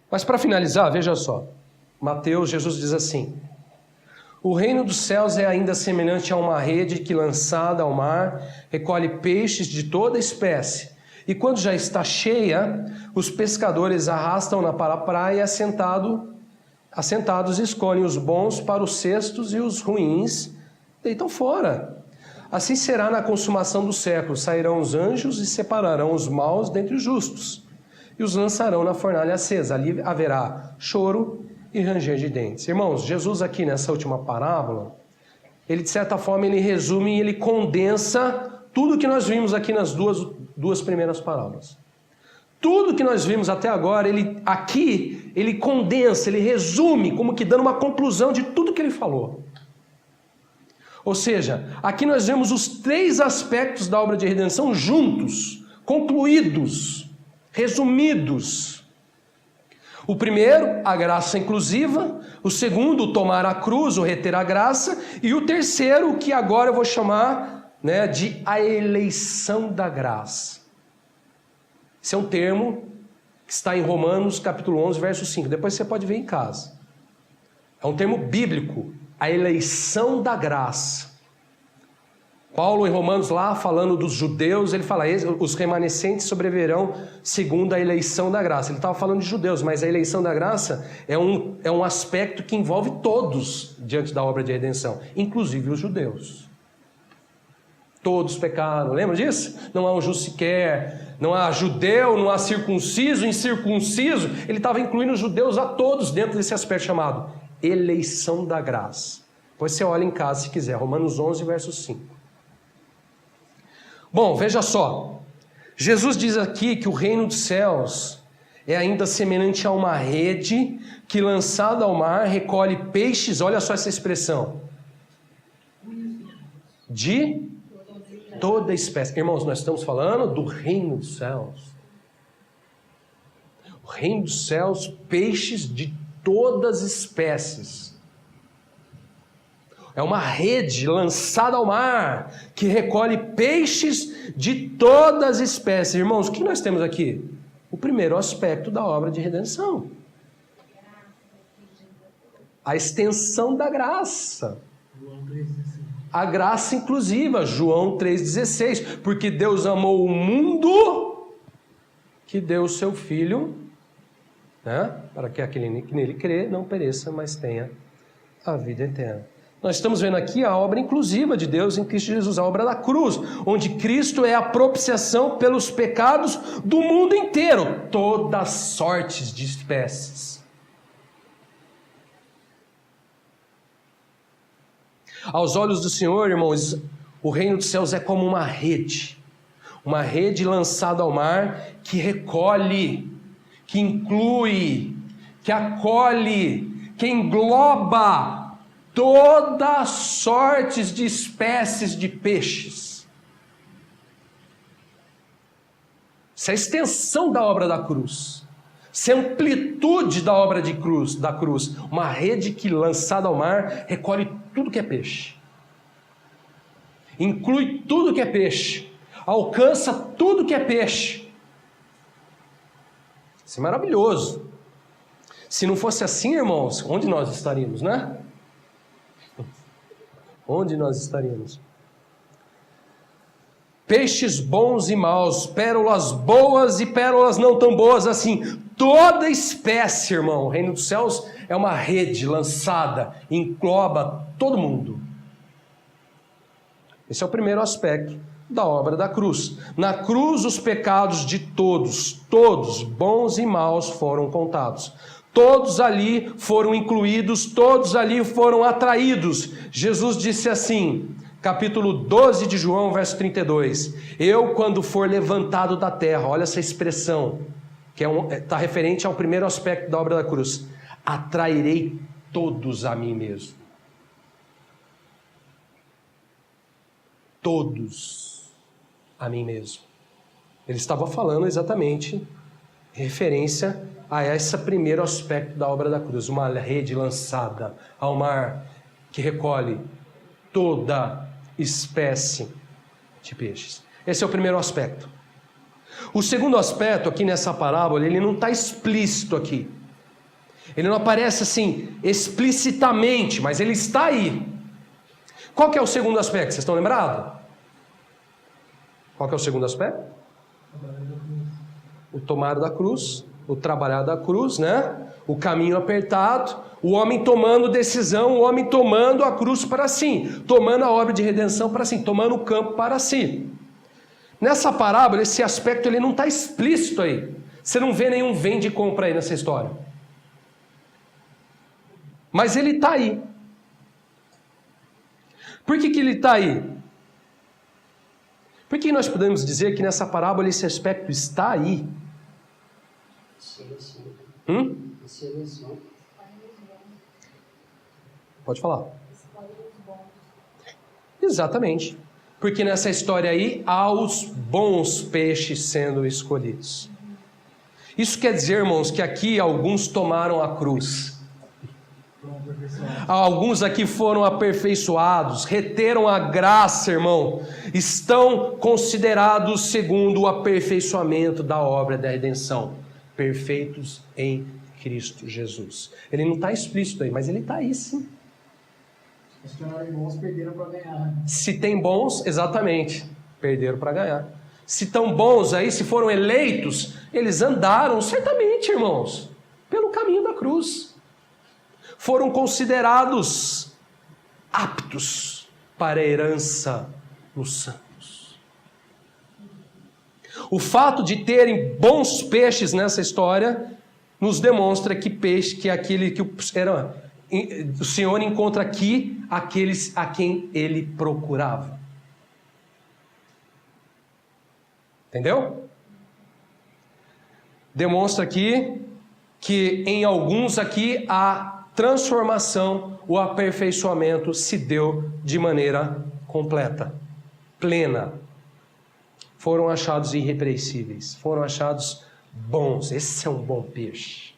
Mas, para finalizar, veja só. Mateus, Jesus diz assim: o reino dos céus é ainda semelhante a uma rede que, lançada ao mar, recolhe peixes de toda espécie. E quando já está cheia, os pescadores arrastam-na para a praia assentados escolhem os bons para os cestos e os ruins deitam fora. Assim será na consumação do século. Sairão os anjos e separarão os maus dentre os justos e os lançarão na fornalha acesa. Ali haverá choro e ranger de dentes. Irmãos, Jesus aqui nessa última parábola, ele de certa forma ele resume e ele condensa tudo que nós vimos aqui nas duas primeiras parábolas. Tudo que nós vimos até agora, ele condensa, ele resume, como que dando uma conclusão de tudo que ele falou. Ou seja, aqui nós vemos os 3 aspectos da obra de redenção juntos, concluídos, resumidos. O primeiro, a graça inclusiva. O segundo, tomar a cruz ou reter a graça. E o terceiro, que agora eu vou chamar, né, de a eleição da graça. Esse é um termo que está em Romanos capítulo 11, verso 5. Depois você pode ver em casa. É um termo bíblico, a eleição da graça. Paulo em Romanos lá, falando dos judeus, ele fala, os remanescentes sobreviverão segundo a eleição da graça. Ele estava falando de judeus, mas a eleição da graça é um aspecto que envolve todos diante da obra de redenção, inclusive os judeus. Todos pecaram, lembra disso? Não há um justo sequer, não há judeu, não há circunciso, incircunciso. Ele estava incluindo os judeus a todos dentro desse aspecto chamado eleição da graça. Depois você olha em casa se quiser, Romanos 11, verso 5. Bom, veja só, Jesus diz aqui que o reino dos céus é ainda semelhante a uma rede que, lançada ao mar, recolhe peixes, olha só essa expressão, de toda espécie. Irmãos, nós estamos falando do reino dos céus. O reino dos céus, peixes de todas as espécies. É uma rede lançada ao mar que recolhe peixes de todas as espécies. Irmãos, o que nós temos aqui? O primeiro aspecto da obra de redenção. A extensão da graça. A graça inclusiva, João 3,16. Porque Deus amou o mundo que deu o seu Filho, né, para que aquele que nele crê não pereça, mas tenha a vida eterna. Nós estamos vendo aqui a obra inclusiva de Deus em Cristo Jesus, a obra da cruz, onde Cristo é a propiciação pelos pecados do mundo inteiro, todas sortes de espécies. Aos olhos do Senhor, irmãos, o reino dos céus é como uma rede lançada ao mar que recolhe, que inclui, que acolhe, que engloba todas sortes de espécies de peixes. Isso é a extensão da obra da cruz. Isso é a amplitude da obra da cruz. Uma rede que, lançada ao mar, recolhe tudo que é peixe. Inclui tudo que é peixe. Alcança tudo que é peixe. Isso é maravilhoso. Se não fosse assim, irmãos, onde nós estaríamos, né? Onde nós estaríamos? Peixes bons e maus, pérolas boas e pérolas não tão boas assim. Toda espécie, irmão. O reino dos céus é uma rede lançada, engloba todo mundo. Esse é o primeiro aspecto da obra da cruz. Na cruz, os pecados de todos, bons e maus, foram contados. Todos ali foram incluídos, todos ali foram atraídos. Jesus disse assim, capítulo 12 de João, verso 32. Eu, quando for levantado da terra, olha essa expressão, que está referente ao primeiro aspecto da obra da cruz. Atrairei todos a mim mesmo. Todos a mim mesmo. Ele estava falando exatamente referência a esse primeiro aspecto da obra da cruz, uma rede lançada ao mar que recolhe toda espécie de peixes. Esse é o primeiro aspecto. O segundo aspecto aqui nessa parábola, ele não está explícito aqui. Ele não aparece assim explicitamente, mas ele está aí. Qual que é o segundo aspecto? Vocês estão lembrados? Qual que é o segundo aspecto? O tomar da cruz, o trabalhar da cruz, né? O caminho apertado, o homem tomando decisão, o homem tomando a cruz para si, tomando a obra de redenção para si, tomando o campo para si. Nessa parábola, esse aspecto ele não está explícito aí. Você não vê nenhum vende e compra aí nessa história. Mas ele está aí. Por que ele está aí? Por que nós podemos dizer que nessa parábola esse aspecto está aí? Pode falar. Exatamente. Porque nessa história aí há os bons peixes sendo escolhidos. Isso quer dizer, irmãos, que aqui alguns tomaram a cruz. Alguns aqui foram aperfeiçoados, reteram a graça, irmão. Estão considerados segundo o aperfeiçoamento da obra da redenção. Perfeitos em Cristo Jesus. Ele não está explícito aí, mas ele está aí sim. Os que eram bons perderam para ganhar. Se tem bons, exatamente, perderam para ganhar. Se estão bons aí, se foram eleitos, eles andaram certamente, irmãos, pelo caminho da cruz. Foram considerados aptos para a herança nos santos. O fato de terem bons peixes nessa história nos demonstra que peixe, que aquele que o Senhor encontra aqui aqueles a quem ele procurava. Entendeu? Demonstra aqui que em alguns aqui a transformação, o aperfeiçoamento se deu de maneira completa, plena. Foram achados irrepreensíveis, foram achados bons. Esse é um bom peixe.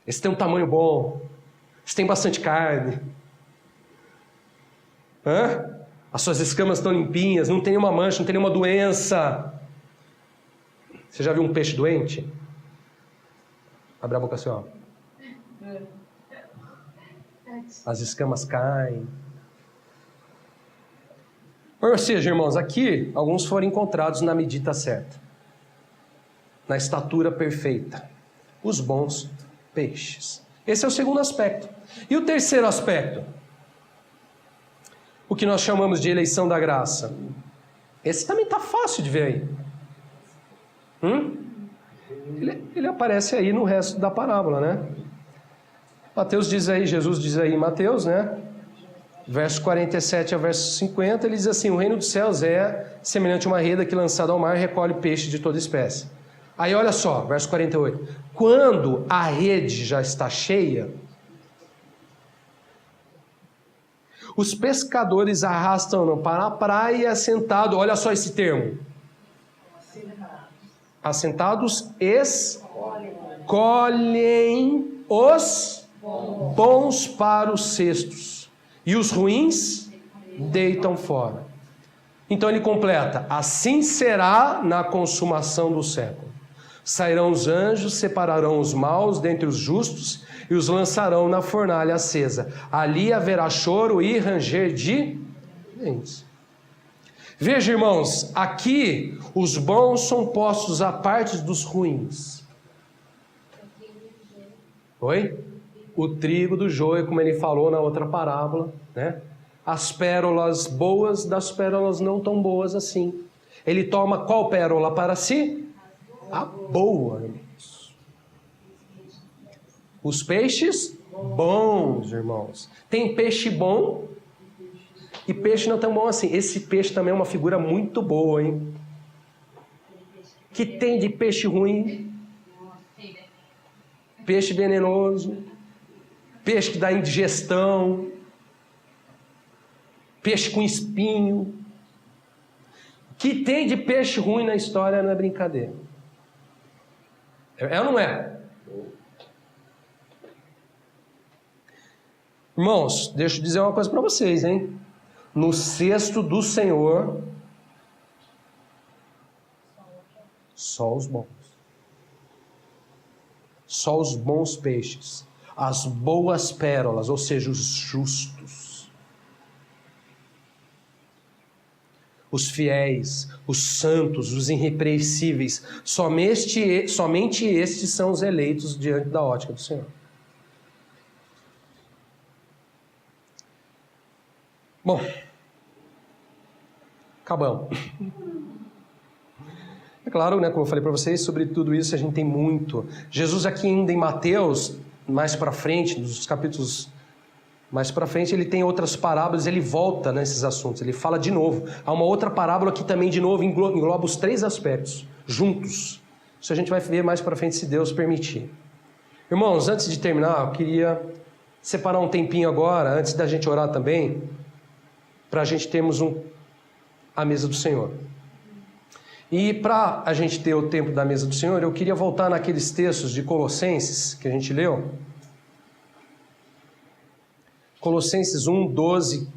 Esse tem um tamanho bom. Esse tem bastante carne. As suas escamas estão limpinhas, não tem nenhuma mancha, não tem nenhuma doença. Você já viu um peixe doente? Abre a boca assim, ó. As escamas caem. Ou seja, irmãos, aqui alguns foram encontrados na medida certa, na estatura perfeita, os bons peixes. Esse é o segundo aspecto. E o terceiro aspecto, o que nós chamamos de eleição da graça. Esse também está fácil de ver aí. Ele aparece aí no resto da parábola, né? Mateus diz aí, Jesus diz aí em Mateus, né? Verso 47 a verso 50, ele diz assim: o reino dos céus é semelhante a uma rede que, lançada ao mar, recolhe peixe de toda espécie. Aí olha só, verso 48. Quando a rede já está cheia, os pescadores arrastam para a praia assentado. Olha só esse termo. Assentados, escolhem os bons para os cestos, e os ruins deitam fora. Então ele completa: assim será na consumação do século. Sairão os anjos, separarão os maus dentre os justos e os lançarão na fornalha acesa. Ali haverá choro e ranger de dentes. Veja, irmãos, aqui os bons são postos à parte dos ruins. Oi? O trigo do joio, como ele falou na outra parábola, né? As pérolas boas das pérolas não tão boas assim. Ele toma qual pérola para si? A boa, irmãos. Os peixes bons, irmãos. Tem peixe bom e peixe não tão bom assim. Esse peixe também é uma figura muito boa, hein? Que tem de peixe ruim? Peixe venenoso, peixe que dá indigestão, peixe com espinho. O que tem de peixe ruim na história não é brincadeira. É ou não é? Irmãos, deixa eu dizer uma coisa para vocês, hein? No cesto do Senhor, só os bons. Só os bons peixes, as boas pérolas, ou seja, os justos, os fiéis, os santos, os irrepreensíveis, somente estes são os eleitos diante da ótica do Senhor. Bom, acabamos. É claro, né, como eu falei para vocês, sobre tudo isso a gente tem muito. Jesus aqui ainda em Mateus, mais para frente, nos capítulos mais para frente, ele tem outras parábolas, ele volta nesses assuntos, ele fala de novo. Há uma outra parábola que também de novo engloba os três aspectos, juntos. Isso a gente vai ver mais para frente, se Deus permitir. Irmãos, antes de terminar, eu queria separar um tempinho agora, antes da gente orar também, para a gente termos a mesa do Senhor. E para a gente ter o tempo da mesa do Senhor, eu queria voltar naqueles textos de Colossenses que a gente leu. Colossenses 1, 12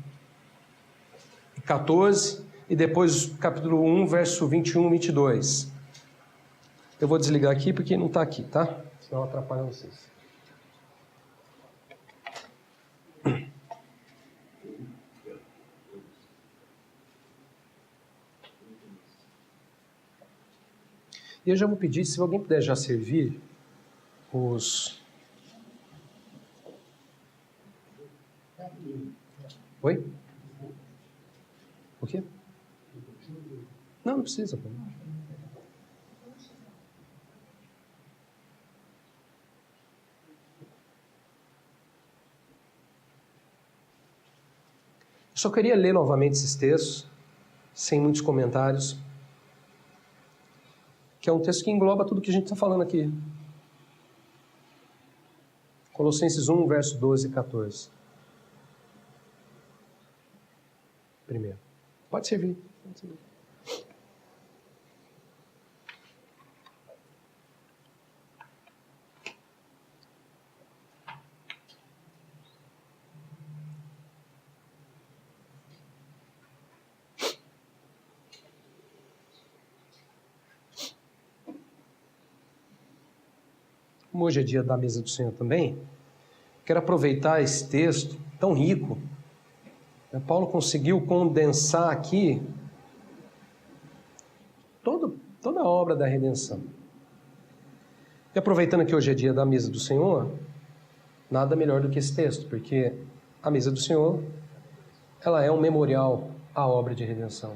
e 14, e depois capítulo 1, verso 21 e 22. Eu vou desligar aqui porque não está aqui, tá? Senão atrapalha vocês. E eu já vou pedir, se alguém puder já servir os... Oi? O quê? Não precisa. Eu só queria ler novamente esses textos, sem muitos comentários, que é um texto que engloba tudo que a gente está falando aqui. Colossenses 1, verso 12 e 14. Primeiro. Pode servir. como hoje é dia da mesa do Senhor também, quero aproveitar esse texto tão rico. Paulo conseguiu condensar aqui toda a obra da redenção. E aproveitando que hoje é dia da mesa do Senhor, nada melhor do que esse texto, porque a mesa do Senhor, ela é um memorial à obra de redenção.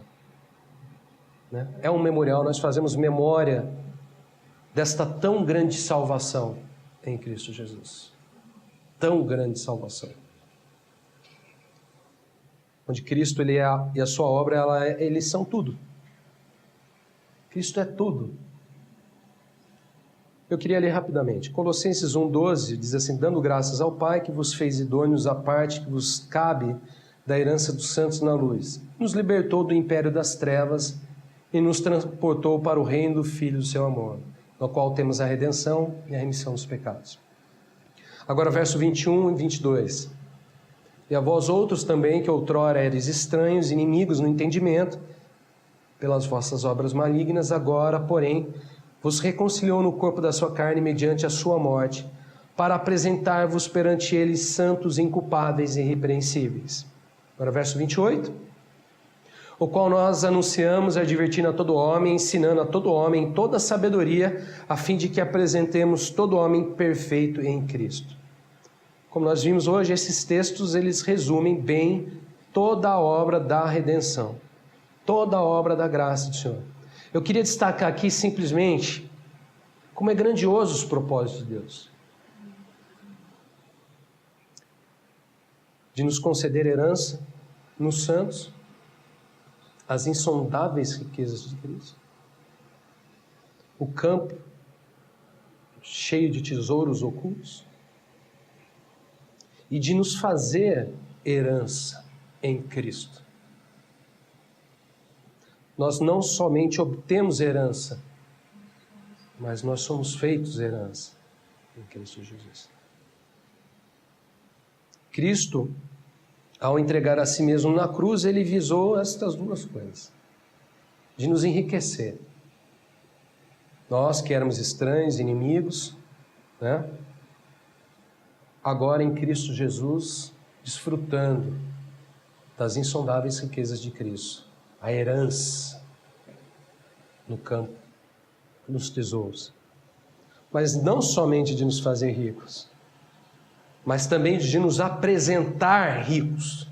É um memorial, nós fazemos memória desta tão grande salvação em Cristo Jesus. Tão grande salvação. Onde Cristo ele é e a sua obra, eles são tudo. Cristo é tudo. Eu queria ler rapidamente. Colossenses 1,12 diz assim: dando graças ao Pai que vos fez idôneos à parte que vos cabe da herança dos santos na luz. Nos libertou do império das trevas e nos transportou para o reino do Filho do seu amor, no qual temos a redenção e a remissão dos pecados. Agora verso 21 e 22. E a vós outros também, que outrora eres estranhos, inimigos no entendimento, pelas vossas obras malignas, agora, porém, vos reconciliou no corpo da sua carne mediante a sua morte, para apresentar-vos perante ele santos, inculpáveis e irrepreensíveis. Agora verso 28. O qual nós anunciamos, advertindo a todo homem, ensinando a todo homem toda a sabedoria, a fim de que apresentemos todo homem perfeito em Cristo. Como nós vimos hoje, esses textos, eles resumem bem toda a obra da redenção, toda a obra da graça do Senhor. Eu queria destacar aqui simplesmente como é grandioso os propósitos de Deus. De nos conceder herança nos santos, as insondáveis riquezas de Cristo, o campo cheio de tesouros ocultos, e de nos fazer herança em Cristo. Nós não somente obtemos herança, mas nós somos feitos herança em Cristo Jesus. Cristo, ao entregar a si mesmo na cruz, ele visou estas duas coisas: de nos enriquecer. Nós que éramos estranhos, inimigos, agora em Cristo Jesus, desfrutando das insondáveis riquezas de Cristo, a herança no campo, nos tesouros. Mas não somente de nos fazer ricos, mas também de nos apresentar ricos,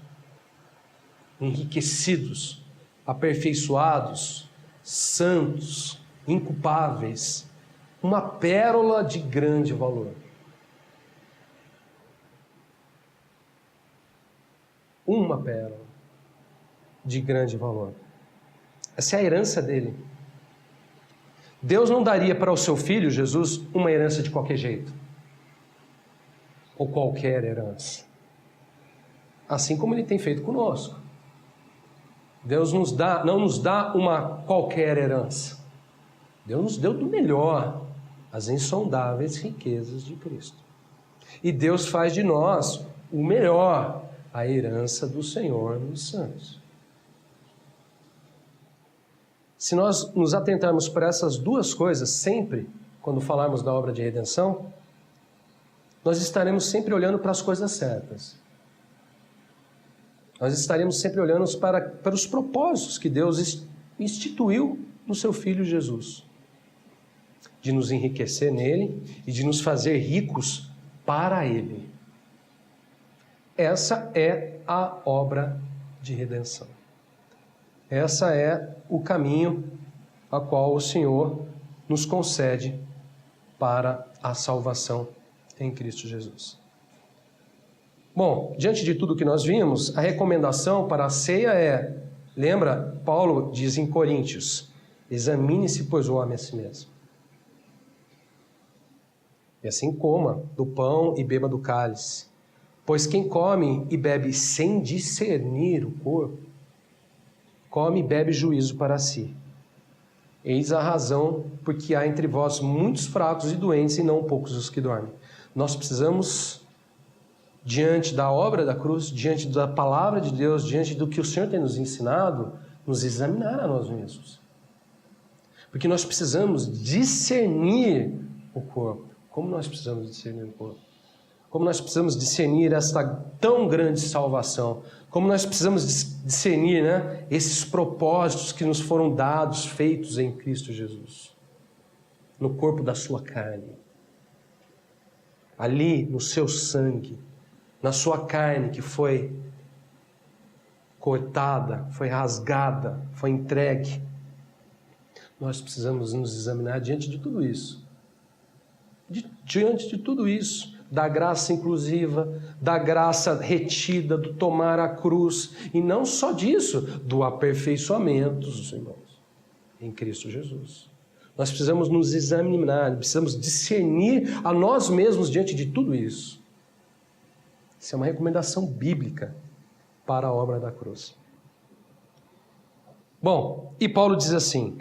enriquecidos, aperfeiçoados, santos, inculpáveis, uma pérola de grande valor. Uma pérola de grande valor. Essa é a herança dele. Deus não daria para o seu filho, Jesus, uma herança de qualquer jeito. Ou qualquer herança. Assim como ele tem feito conosco. Deus não nos dá uma qualquer herança. Deus nos deu do melhor, as insondáveis riquezas de Cristo. E Deus faz de nós o melhor, a herança do Senhor nos santos. Se nós nos atentarmos para essas duas coisas sempre, quando falarmos da obra de redenção, nós estaremos sempre olhando para as coisas certas. Nós estaremos sempre olhando para os propósitos que Deus instituiu no seu Filho Jesus. De nos enriquecer nele e de nos fazer ricos para ele. Essa é a obra de redenção. Essa é o caminho a qual o Senhor nos concede para a salvação em Cristo Jesus. Bom, diante de tudo que nós vimos, a recomendação para a ceia é, lembra, Paulo diz em Coríntios, examine-se, pois, o homem a si mesmo. E assim coma do pão e beba do cálice. Pois quem come e bebe sem discernir o corpo, come e bebe juízo para si. Eis a razão porque há entre vós muitos fracos e doentes e não poucos os que dormem. Nós precisamos, diante da obra da cruz, diante da palavra de Deus, diante do que o Senhor tem nos ensinado, nos examinar a nós mesmos. Porque nós precisamos discernir o corpo. Como nós precisamos discernir o corpo. Como nós precisamos discernir esta tão grande salvação. Como nós precisamos discernir, né, esses propósitos que nos foram dados, feitos em Cristo Jesus. No corpo da sua carne. Ali, no seu sangue. Na sua carne que foi cortada, foi rasgada, foi entregue. Nós precisamos nos examinar diante de tudo isso. Diante de tudo isso, da graça inclusiva, da graça retida, do tomar a cruz, e não só disso, do aperfeiçoamento dos irmãos, em Cristo Jesus. Nós precisamos nos examinar, precisamos discernir a nós mesmos diante de tudo isso. Isso é uma recomendação bíblica para a obra da cruz. Bom, e Paulo diz assim,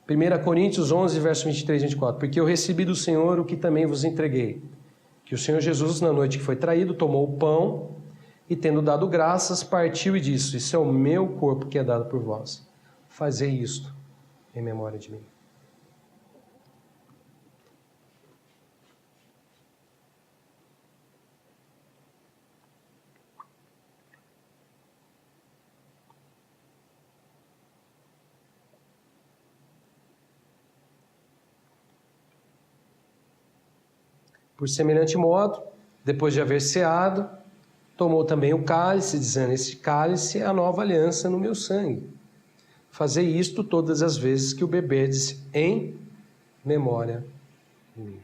1 Coríntios 11, verso 23 e 24, porque eu recebi do Senhor o que também vos entreguei, que o Senhor Jesus, na noite que foi traído, tomou o pão e, tendo dado graças, partiu e disse, isso é o meu corpo que é dado por vós. Fazei isto em memória de mim. Por semelhante modo, depois de haver ceado, tomou também o cálice, dizendo, esse cálice é a nova aliança no meu sangue. Fazei isto todas as vezes que o beberdes em memória de mim.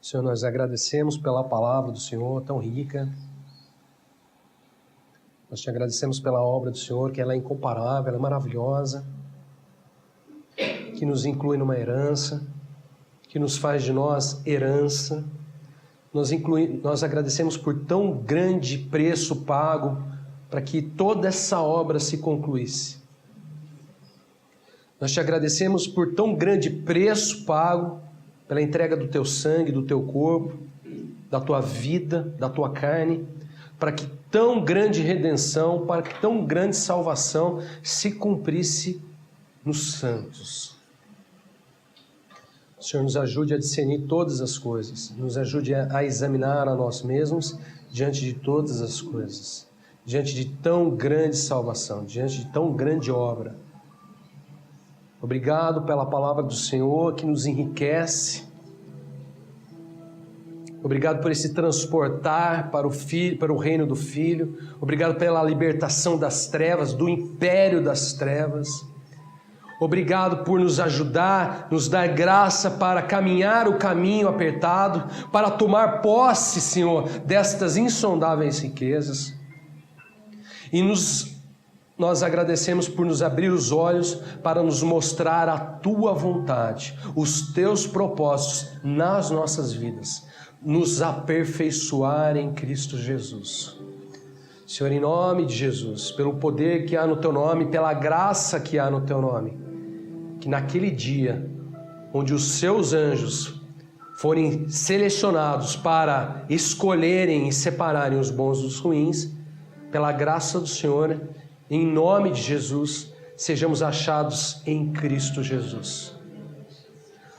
Senhor, nós agradecemos pela palavra do Senhor tão rica. Nós te agradecemos pela obra do Senhor, que ela é incomparável, ela é maravilhosa, que nos inclui numa herança, que nos faz de nós herança. Nós agradecemos por tão grande preço pago para que toda essa obra se concluísse. Nós te agradecemos por tão grande preço pago pela entrega do teu sangue, do teu corpo, da tua vida, da tua carne, para que tão grande redenção, para que tão grande salvação se cumprisse nos santos. O Senhor nos ajude a discernir todas as coisas, nos ajude a examinar a nós mesmos diante de todas as coisas, diante de tão grande salvação, diante de tão grande obra. Obrigado pela palavra do Senhor que nos enriquece. Obrigado por esse transportar para o Filho, para o reino do Filho. Obrigado pela libertação das trevas, do império das trevas. Obrigado por nos ajudar, nos dar graça para caminhar o caminho apertado, para tomar posse, Senhor, destas insondáveis riquezas. E nós agradecemos por nos abrir os olhos para nos mostrar a Tua vontade, os Teus propósitos nas nossas vidas, nos aperfeiçoar em Cristo Jesus. Senhor, em nome de Jesus, pelo poder que há no Teu nome, pela graça que há no Teu nome, que naquele dia, onde os Seus anjos forem selecionados para escolherem e separarem os bons dos ruins, pela graça do Senhor, em nome de Jesus, sejamos achados em Cristo Jesus.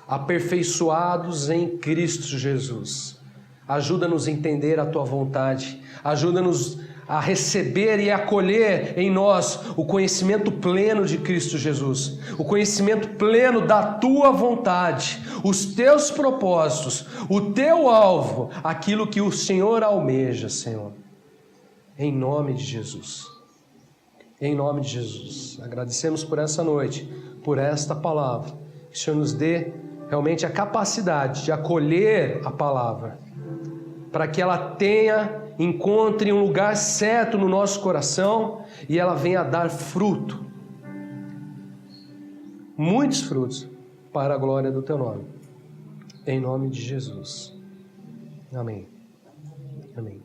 Aperfeiçoados em Cristo Jesus. Ajuda-nos a entender a Tua vontade. Ajuda-nos a receber e acolher em nós o conhecimento pleno de Cristo Jesus. O conhecimento pleno da Tua vontade. Os Teus propósitos. O Teu alvo. Aquilo que o Senhor almeja, Senhor. Em nome de Jesus. Em nome de Jesus. Agradecemos por essa noite, por esta palavra. Que o Senhor nos dê realmente a capacidade de acolher a palavra, para que ela encontre um lugar certo no nosso coração e ela venha a dar fruto. Muitos frutos para a glória do Teu nome. Em nome de Jesus. Amém. Amém.